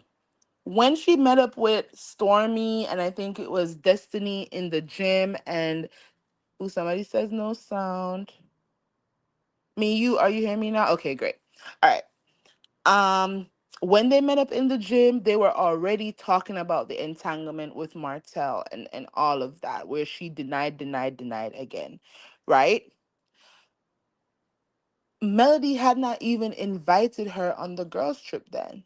S1: when she met up with Stormy and I think it was Destiny in the gym, and ooh, somebody says no sound. Me, you, are you hearing me now? Okay, great. All right. When they met up in the gym, they were already talking about the entanglement with Martell and all of that, where she denied again, right? Melody had not even invited her on the girls' trip then.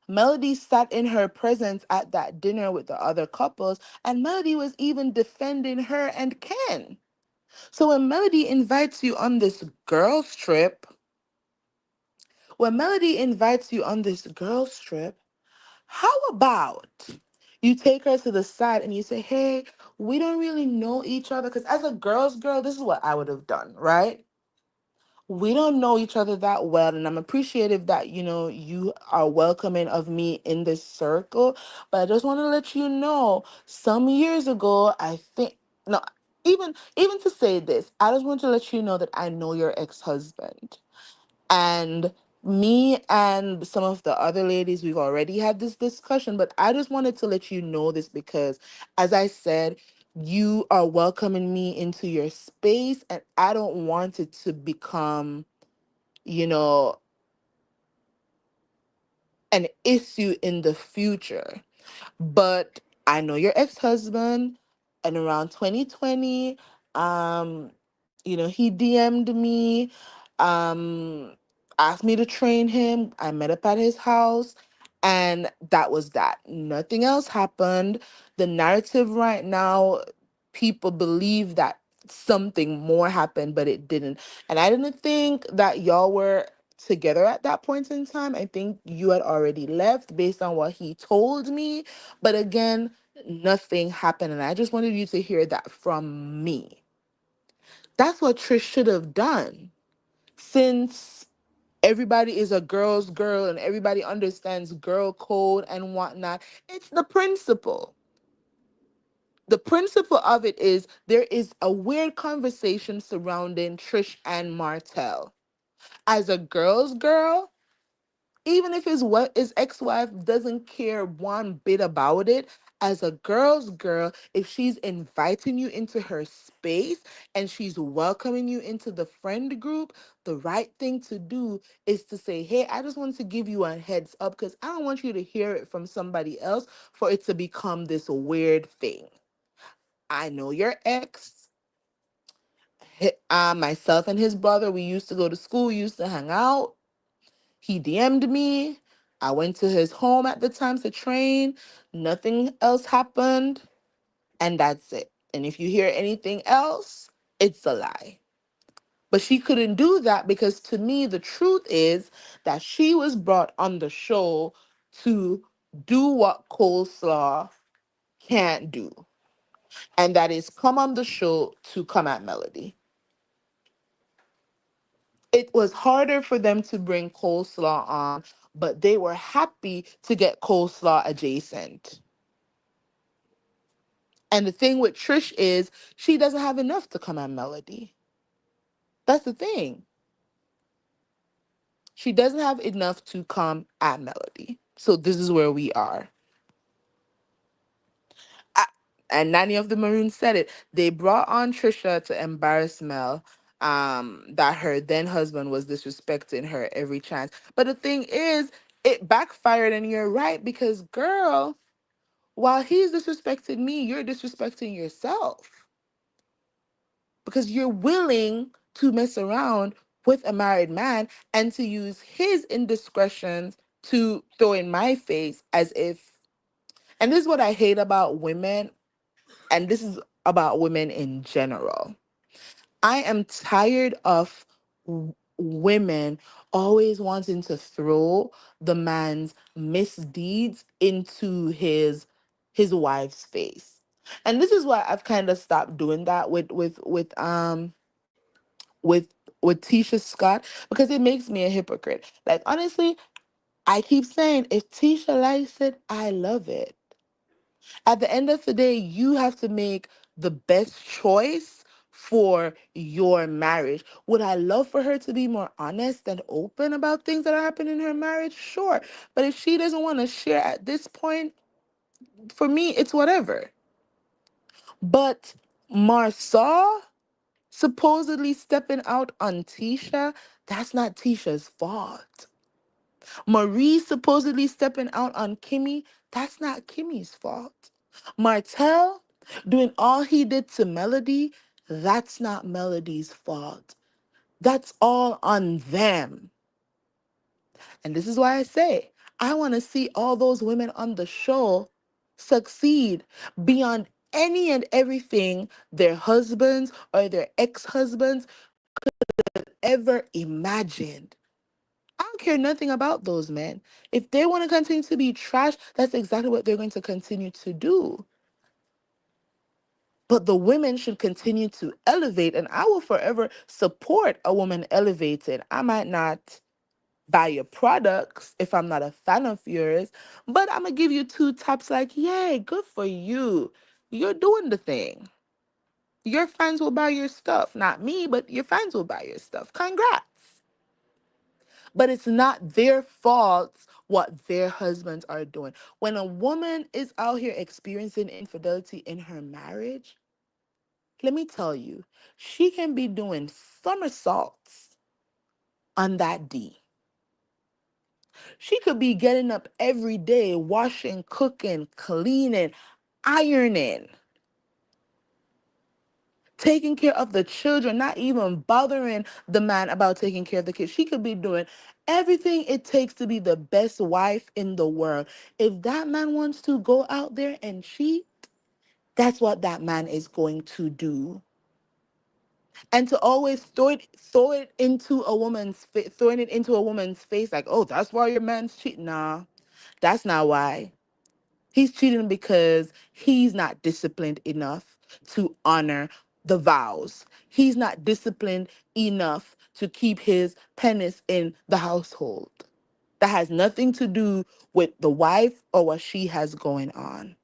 S1: Melody sat in her presence at that dinner with the other couples, and Melody was even defending her and Ken. So when Melody invites you on this girls' trip, when Melody invites you on this girls' trip, how about you take her to the side and you say, hey, we don't really know each other? Because as a girl's girl, this is what I would have done, right? We don't know each other that well, and I'm appreciative that you are welcoming of me in this circle, but I just want to let you know, some years ago, I think, no, even to say this, I just want to let you know that I know your ex-husband. And me and some of the other ladies, we've already had this discussion, but I just wanted to let you know this because, as I said, you are welcoming me into your space, and I don't want it to become, you know, an issue in the future. But I know your ex-husband, and around 2020, um, he DM'd me, um, asked me to train him. I met up at his house, and that was that. Nothing else happened. The narrative right now, people believe that something more happened, but it didn't. And I didn't think that y'all were together at that point in time. I think you had already left based on what he told me. But again, Nothing happened. And I just wanted you to hear that from me. That's what Trish should have done. Since everybody is a girl's girl and everybody understands girl code and whatnot, it's the principle. The principle of it is there is a weird conversation surrounding Trish and Martell. As a girl's girl, even if his ex-wife doesn't care one bit about it, as a girl's girl, if she's inviting you into her space and she's welcoming you into the friend group, the right thing to do is to say, hey, I just want to give you a heads up because I don't want you to hear it from somebody else for it to become this weird thing. I know your ex. Myself and his brother, we used to go to school, used to hang out. He DM'd me. I went to his home at the time to train. Nothing else happened. And that's it. And if you hear anything else, it's a lie. But she couldn't do that because to me, the truth is that she was brought on the show to do what Coleslaw can't do. And that is come on the show to come at Melody. It was harder for them to bring Coleslaw on, but they were happy to get Coleslaw adjacent. And the thing with Trish is she doesn't have enough to come at Melody. That's the thing. She doesn't have enough to come at Melody. So this is where we are. I, and Nanny of the Maroon said it. They brought on Trisha to embarrass Mel. That her then husband was disrespecting her every chance. But the thing is, it backfired, and you're right because, girl, while he's disrespecting me, you're disrespecting yourself because you're willing to mess around with a married man and to use his indiscretions to throw in my face as if. And this is what I hate about women, and this is about women in general. I am tired of women always wanting to throw the man's misdeeds into his wife's face. And this is why I've kind of stopped doing that with with Tisha Scott because it makes me a hypocrite. Like honestly, I keep saying if Tisha likes it, I love it. At the end of the day, you have to make the best choice for your marriage. Would I love for her to be more honest and open about things that are happening in her marriage? Sure. But if she doesn't want to share at this point, for me, it's whatever. But Marsau supposedly stepping out on Tisha, that's not Tisha's fault. Marie supposedly stepping out on Kimmy, that's not Kimmy's fault. Martell doing all he did to Melody, that's not Melody's fault. That's all on them. And this is why I say, I want to see all those women on the show succeed beyond any and everything their husbands or their ex-husbands ever imagined. I don't care nothing about those men. If they want to continue to be trash, that's exactly what they're going to continue to do. But the women should continue to elevate, and I will forever support a woman elevated. I might not buy your products if I'm not a fan of yours, but I'm gonna give you two taps like, yay, good for you. You're doing the thing. Your fans will buy your stuff. Not me, but your fans will buy your stuff. Congrats. But it's not their fault what their husbands are doing. When a woman is out here experiencing infidelity in her marriage, let me tell you, she can be doing somersaults on that D. She could be getting up every day, washing, cooking, cleaning, ironing, taking care of the children, not even bothering the man about taking care of the kids. She could be doing everything it takes to be the best wife in the world. If that man wants to go out there and cheat, that's what that man is going to do. And to always throw it into a woman's throwing it into a woman's face like, oh, that's why your man's cheating. Nah, that's not why. He's cheating because he's not disciplined enough to honor the vows. He's not disciplined enough to keep his penance in the household. That has nothing to do with the wife or what she has going on.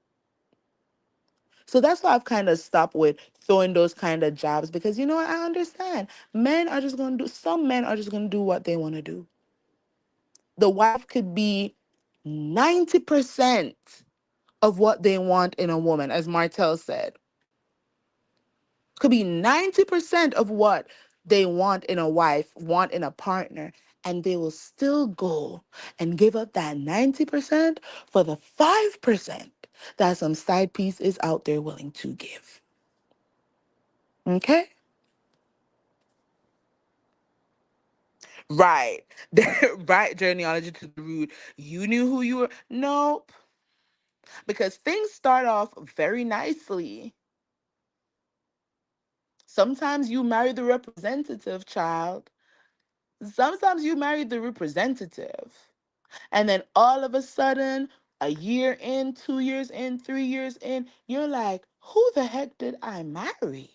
S1: So that's why I've kind of stopped with throwing those kind of jobs, because you know what? I understand. Some men are just going to do what they want to do. The wife could be 90% of what they want in a woman, as Martell said. Could be 90% of what they want in a wife, want in a partner, and they will still go and give up that 90% for the 5% that some side piece is out there willing to give. Okay? Right. Right, genealogy to the root. You knew who you were. Nope. Because things start off very nicely. Sometimes you marry the representative, child. Sometimes you marry the representative. And then all of a sudden, a year in, 2 years in, 3 years in, you're like, who the heck did I marry?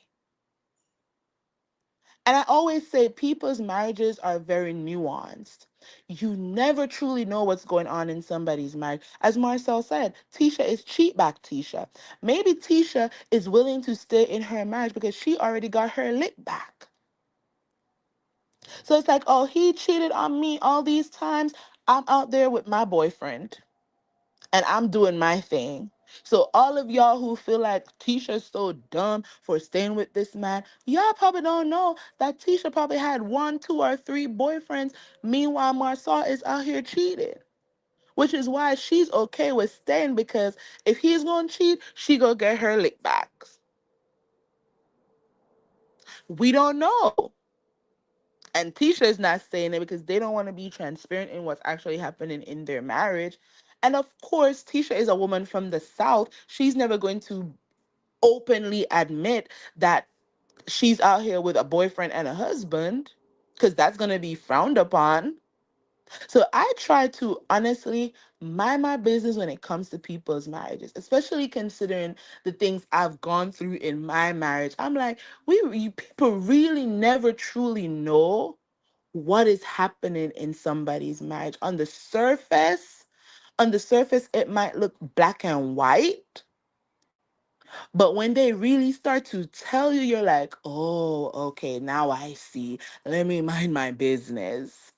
S1: And I always say people's marriages are very nuanced. You never truly know what's going on in somebody's marriage. As Marcel said, Tisha is cheat back Tisha. Maybe Tisha is willing to stay in her marriage because she already got her lick back. So it's like, oh, he cheated on me all these times. I'm out there with my boyfriend and I'm doing my thing. So all of y'all who feel like Tisha's so dumb for staying with this man, y'all probably don't know that Tisha probably had one, two, or three boyfriends. Meanwhile, Marsau is out here cheating, which is why she's okay with staying, because if he's gonna cheat, she gonna get her lick backs. We don't know. And Tisha is not saying it because they don't want to be transparent in what's actually happening in their marriage. And of course, Tisha is a woman from the South. She's never going to openly admit that she's out here with a boyfriend and a husband, because that's going to be frowned upon. So I try to honestly mind my business when it comes to people's marriages, especially considering the things I've gone through in my marriage. I'm like, people really never truly know what is happening in somebody's marriage. On the surface, it might look black and white, but when they really start to tell you, you're like, oh, okay, now I see. Let me mind my business.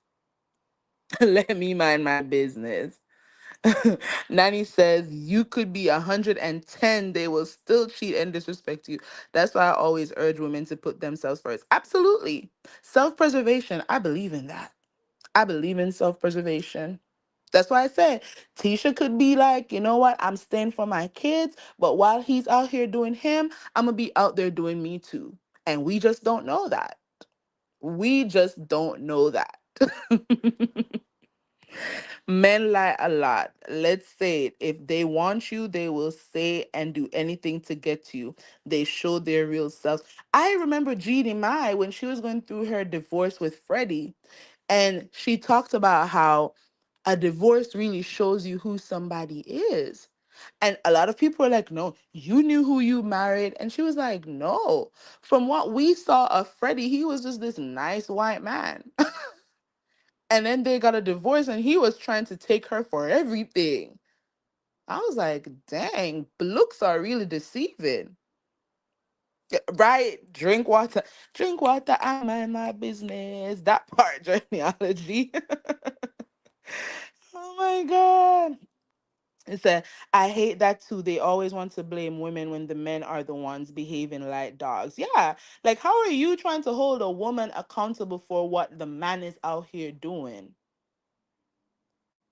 S1: Let me mind my business. Nani says you could be 110, they will still cheat and disrespect you. That's why I always urge women to put themselves first. Absolutely. Self-preservation, I believe in that. I believe in self-preservation. That's why I said Tisha could be like, you know what, I'm staying for my kids, but while he's out here doing him, I'm gonna be out there doing me too. And we just don't know that. We just don't know that. Men lie a lot. Let's say it. If they want you, they will say and do anything to get you. They show their real selves. I remember Jeannie Mai when she was going through her divorce with Freddie, and she talked about how a divorce really shows you who somebody is. And a lot of people are like, no, you knew who you married. And she was like, no. From what we saw of Freddie, he was just this nice white man. And then they got a divorce and he was trying to take her for everything. I was like, dang, looks are really deceiving. Yeah, right? Drink water, I mind my business. That part, genealogy. Oh my God. It said, I hate that too. They always want to blame women when the men are the ones behaving like dogs. Yeah. Like, how are you trying to hold a woman accountable for what the man is out here doing?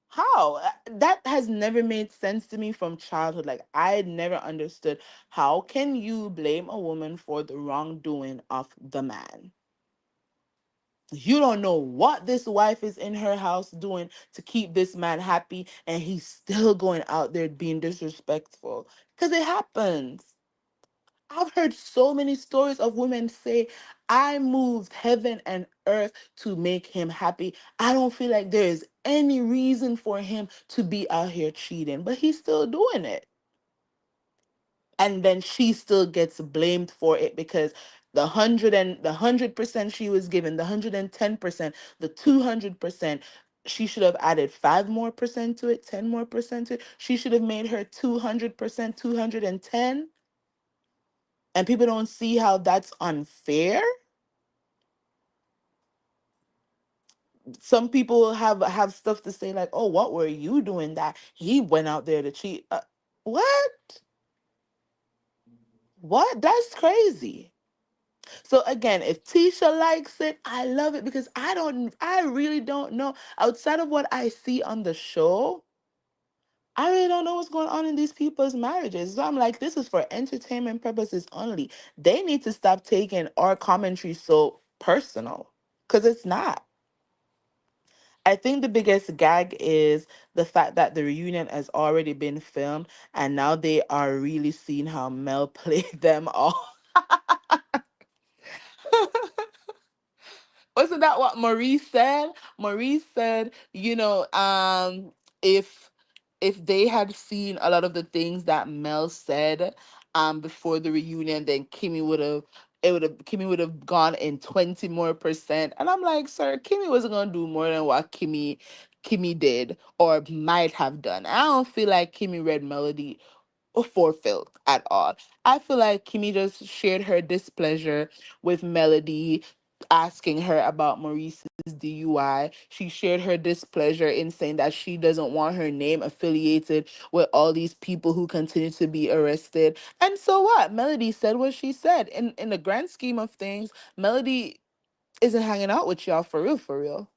S1: How? That has never made sense to me from childhood. Like, I never understood, how can you blame a woman for the wrongdoing of the man? You don't know what this wife is in her house doing to keep this man happy, and he's still going out there being disrespectful. Because it happens. I've heard so many stories of women say, I moved heaven and earth to make him happy. I don't feel like there is any reason for him to be out here cheating, but he's still doing it. And then she still gets blamed for it because the 100% she was given, the 110%, the 200%, she should have added 5 more percent to it, 10 more percent to it. She should have made her 200%, 210. And people don't see how that's unfair. Some people have stuff to say like, "Oh, what were you doing that he went out there to cheat?" What? What? That's crazy. So again, if Tisha likes it, I love it because I really don't know outside of what I see on the show. I really don't know what's going on in these people's marriages. So I'm like, this is for entertainment purposes only. They need to stop taking our commentary so personal because it's not. I think the biggest gag is the fact that the reunion has already been filmed and now they are really seeing how Mel played them all. Wasn't that what Maurice said? Maurice said, if they had seen a lot of the things that Mel said before the reunion, then Kimmy would have gone in 20 more percent. And I'm like, sir, Kimmy wasn't gonna do more than what Kimmy did or might have done. I don't feel like Kimmy read Melody for Phil at all. I feel like Kimmy just shared her displeasure with Melody, asking her about Maurice's DUI. She shared her displeasure in saying that she doesn't want her name affiliated with all these people who continue to be arrested. And so what? Melody said what she said. In the grand scheme of things, Melody isn't hanging out with y'all for real, for real.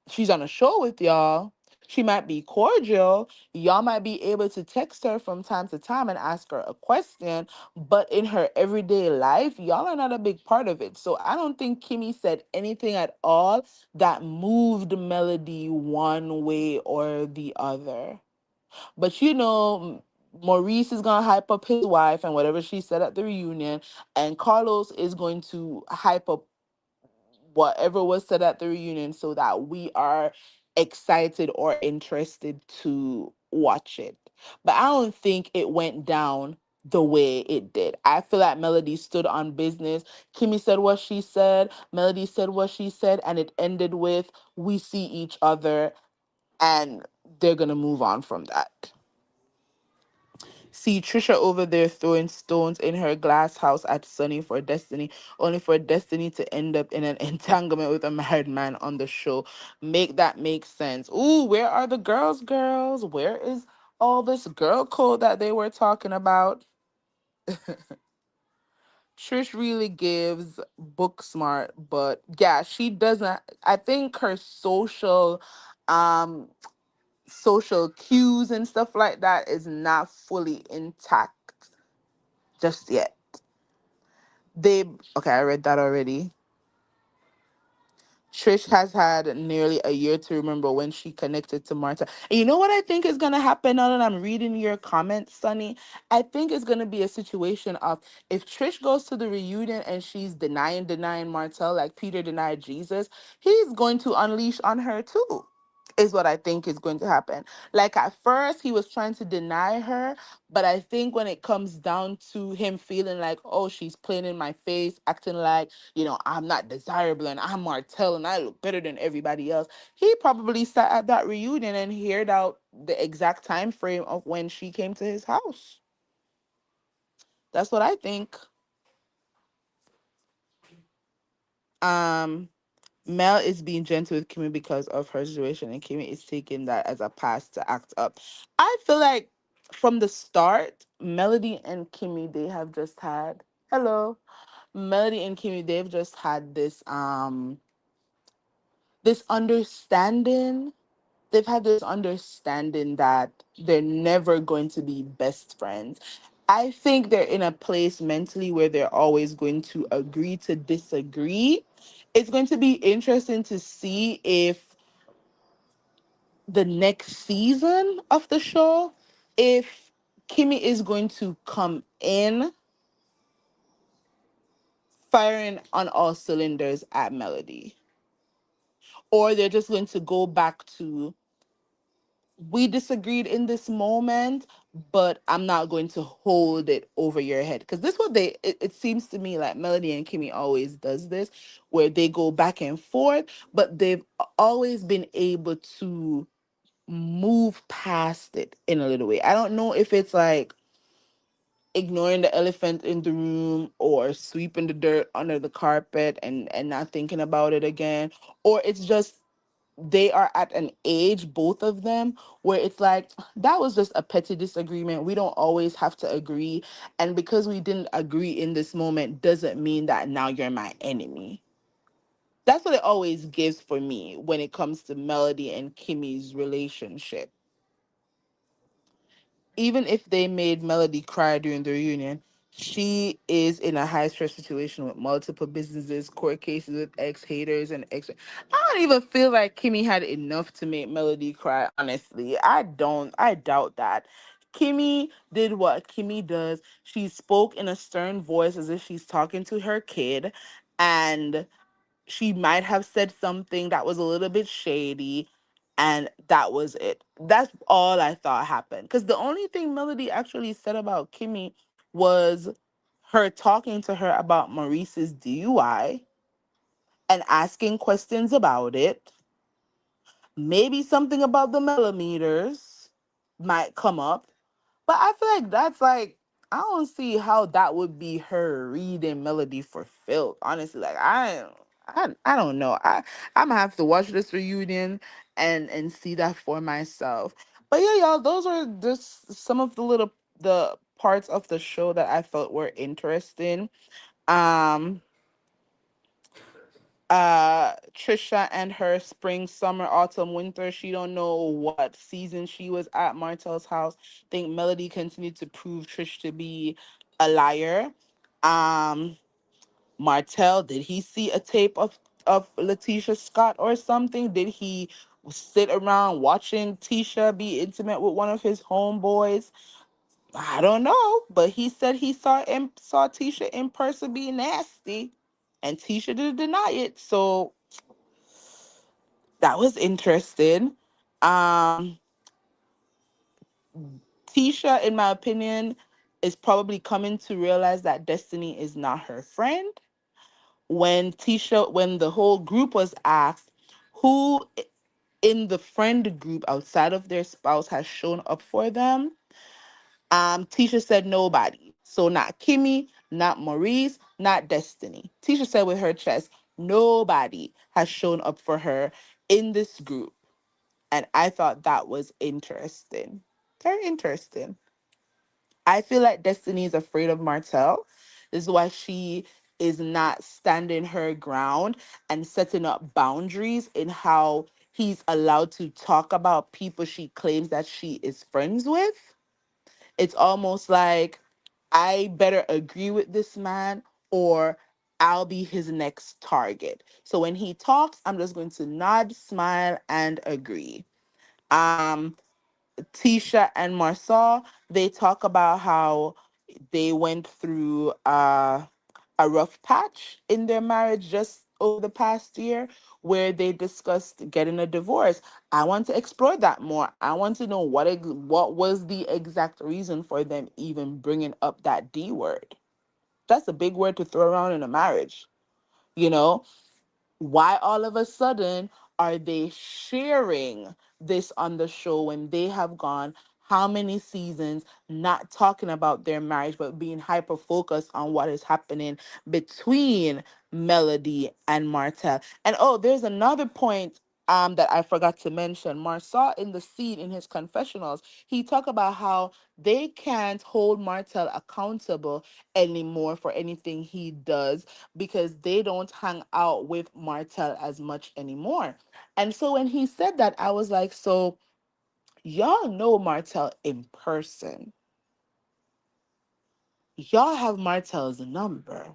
S1: She's on a show with y'all. She might be cordial. Y'all might be able to text her from time to time and ask her a question, but in her everyday life, y'all are not a big part of it. So I don't think Kimmy said anything at all that moved Melody one way or the other. But Maurice is gonna hype up his wife and whatever she said at the reunion, and Carlos is going to hype up whatever was said at the reunion so that we are excited or interested to watch it. But I don't think it went down the way it did. I feel like Melody stood on business. Kimmy said what she said, Melody said what she said, and it ended with we see each other and they're going to move on from that. See Trisha over there throwing stones in her glass house at Sunny for Destiny, only for Destiny to end up in an entanglement with a married man on the show. Make that make sense. Ooh, where are the girls, girls? Where is all this girl code that they were talking about? Trish really gives book smart, but yeah, she doesn't. I think her um social cues and stuff like that is not fully intact just yet. They okay, I read that already. Trish has had nearly a year to remember when she connected to Martha. And you know what I think is gonna happen now that I'm reading your comments, Sunny? I think it's gonna be a situation of if Trish goes to the reunion and she's denying Martell like Peter denied Jesus, he's going to unleash on her too. Is what I think is going to happen. Like at first, he was trying to deny her, but I think when it comes down to him feeling like, oh, she's playing in my face, acting like, I'm not desirable and I'm Martell and I look better than everybody else. He probably sat at that reunion and heard out the exact time frame of when she came to his house. That's what I think. Um, Mel is being gentle with Kimmy because of her situation, and Kimmy is taking that as a pass to act up. I feel like from the start, Melody and Kimmy, they have just had hello. Melody and Kimmy, they've just had this understanding. They've had this understanding that they're never going to be best friends. I think they're in a place mentally where they're always going to agree to disagree. It's going to be interesting to see if the next season of the show, if Kimmy is going to come in firing on all cylinders at Melody, or they're just going to go back to, we disagreed in this moment, but I'm not going to hold it over your head. Because this what it seems to me like Melody and Kimmy always does this, where they go back and forth, but they've always been able to move past it in a little way. I don't know if it's like ignoring the elephant in the room, or sweeping the dirt under the carpet and not thinking about it again, or it's just they are at an age, both of them, where it's like, that was just a petty disagreement. We don't always have to agree. And because we didn't agree in this moment doesn't mean that now you're my enemy. That's what it always gives for me when it comes to Melody and Kimmy's relationship. Even if they made Melody cry during the reunion, she is in a high stress situation with multiple businesses, court cases with ex haters and ex. I don't even feel like Kimmy had enough to make Melody cry. Honestly, I don't. I doubt that. Kimmy did what Kimmy does. She spoke in a stern voice as if she's talking to her kid, and she might have said something that was a little bit shady, and that was it. That's all I thought happened, because the only thing Melody actually said about Kimmy was her talking to her about Maurice's DUI and asking questions about it. Maybe something about the millimeters might come up, but I feel like that's like, I don't see how that would be her reading Melody for filth. Honestly, like I don't know. I'm gonna have to watch this reunion and see that for myself. But yeah, y'all, those are just some of the parts of the show that I felt were interesting. Um, Trisha and her spring, summer, autumn, winter. She don't know what season she was at Martell's house. Think Melody continued to prove Trish to be a liar. Um, Martell, did he see a tape of Letitia Scott or something? Did he sit around watching Tisha be intimate with one of his homeboys? I don't know, but he said he saw Tisha in person being nasty, and Tisha didn't deny it. So that was interesting. Um, Tisha, in my opinion, is probably coming to realize that Destiny is not her friend. When the whole group was asked who in the friend group outside of their spouse has shown up for them, Tisha said nobody. So not Kimmy, not Maurice, not Destiny. Tisha said with her chest, nobody has shown up for her in this group. And I thought that was interesting. Very interesting. I feel like Destiny is afraid of Martell. This is why she is not standing her ground and setting up boundaries in how he's allowed to talk about people she claims that she is friends with. It's almost like, I better agree with this man, or I'll be his next target. So when he talks, I'm just going to nod, smile, and agree. Um, Tisha and Marsau, they talk about how they went through a rough patch in their marriage just over the past year, where they discussed getting a divorce. I want to explore that more. I want to know what was the exact reason for them even bringing up that D word. That's a big word to throw around in a marriage, you know? Why all of a sudden are they sharing this on the show when they have gone how many seasons not talking about their marriage, but being hyper focused on what is happening between Melody and Martell? And oh, there's another point that I forgot to mention. Marsau, in the scene in his confessionals, he talked about how they can't hold Martell accountable anymore for anything he does, because they don't hang out with Martell as much anymore. And so when he said that, I was like, so y'all know Martell in person. Y'all have Martell's number.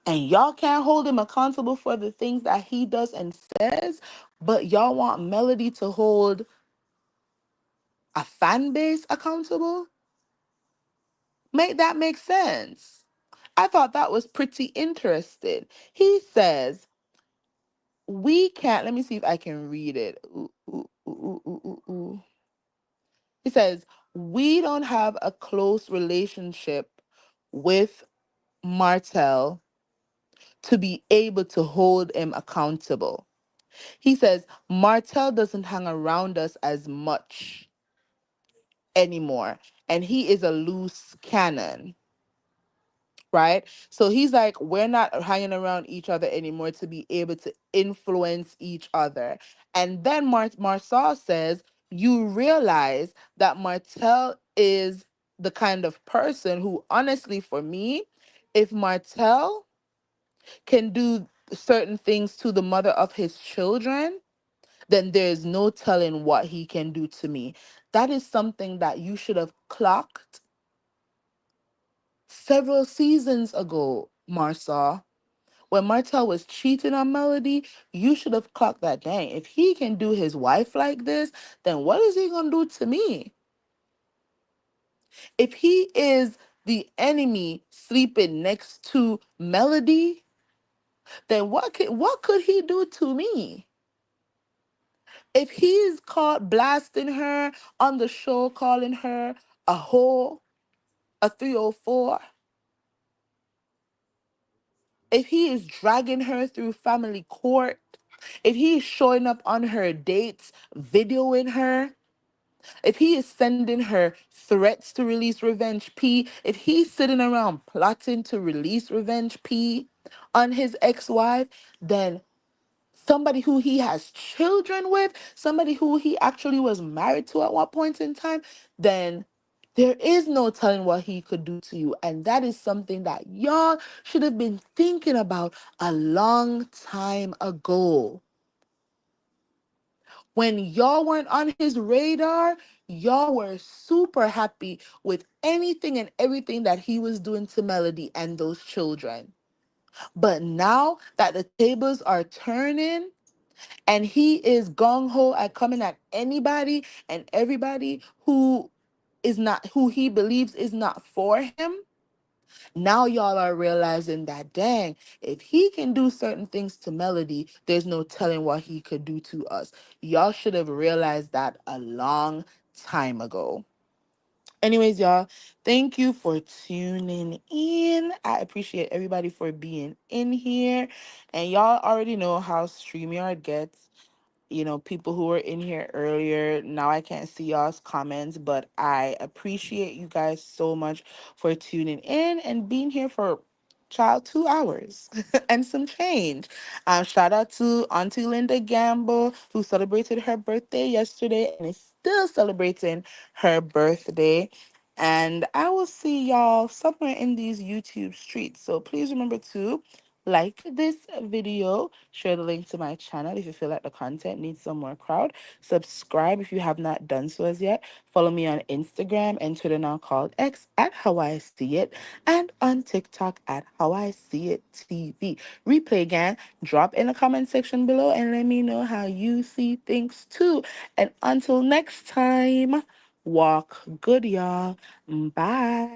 S1: And y'all can't hold him accountable for the things that he does and says, but y'all want Melody to hold a fan base accountable? Make that make sense. I thought that was pretty interesting. He says, we can't, let me see if I can read it. Ooh, ooh, ooh, ooh, ooh, ooh, ooh. He says, we don't have a close relationship with Martell to be able to hold him accountable. He says, Martell doesn't hang around us as much anymore, and he is a loose cannon. Right? So he's like, we're not hanging around each other anymore to be able to influence each other. And then Marsau says, you realize that Martell is the kind of person who, honestly, for me, if Martell can do certain things to the mother of his children, then there's no telling what he can do to me. That is something that you should have clocked several seasons ago, Marsau. When Martell was cheating on Melody, you should have clocked that. Dang, if he can do his wife like this, then what is he gonna do to me? If he is the enemy sleeping next to Melody, then what could he do to me? If he's caught blasting her on the show, calling her a whore, a 304, if he is dragging her through family court, if he is showing up on her dates, videoing her, if he is sending her threats to release Revenge P, if he's sitting around plotting to release Revenge P on his ex-wife, then somebody who he has children with, somebody who he actually was married to at one point in time, then there is no telling what he could do to you. And that is something that y'all should have been thinking about a long time ago. When y'all weren't on his radar, y'all were super happy with anything and everything that he was doing to Melody and those children. But now that the tables are turning, and he is gung ho at coming at anybody and everybody who is not, who he believes is not for him. Now y'all are realizing that, dang, if he can do certain things to Melody, there's no telling what he could do to us. Y'all should have realized that a long time ago. Anyways, y'all, thank you for tuning in. I appreciate everybody for being in here. And y'all already know how StreamYard gets. People who were in here earlier. Now I can't see y'all's comments, but I appreciate you guys so much for tuning in and being here for child 2 hours and some change. Shout out to Auntie Linda Gamble, who celebrated her birthday yesterday and is still celebrating her birthday. And I will see y'all somewhere in these YouTube streets. So please remember to like this video, share the link to my channel if you feel like the content needs some more crowd, subscribe if you have not done so as yet, follow me on Instagram and Twitter, now called X, at How I See It, and on TikTok at How I See It TV. Replay again, drop in the comment section below and let me know how you see things too. And until next time, walk good, y'all. Bye.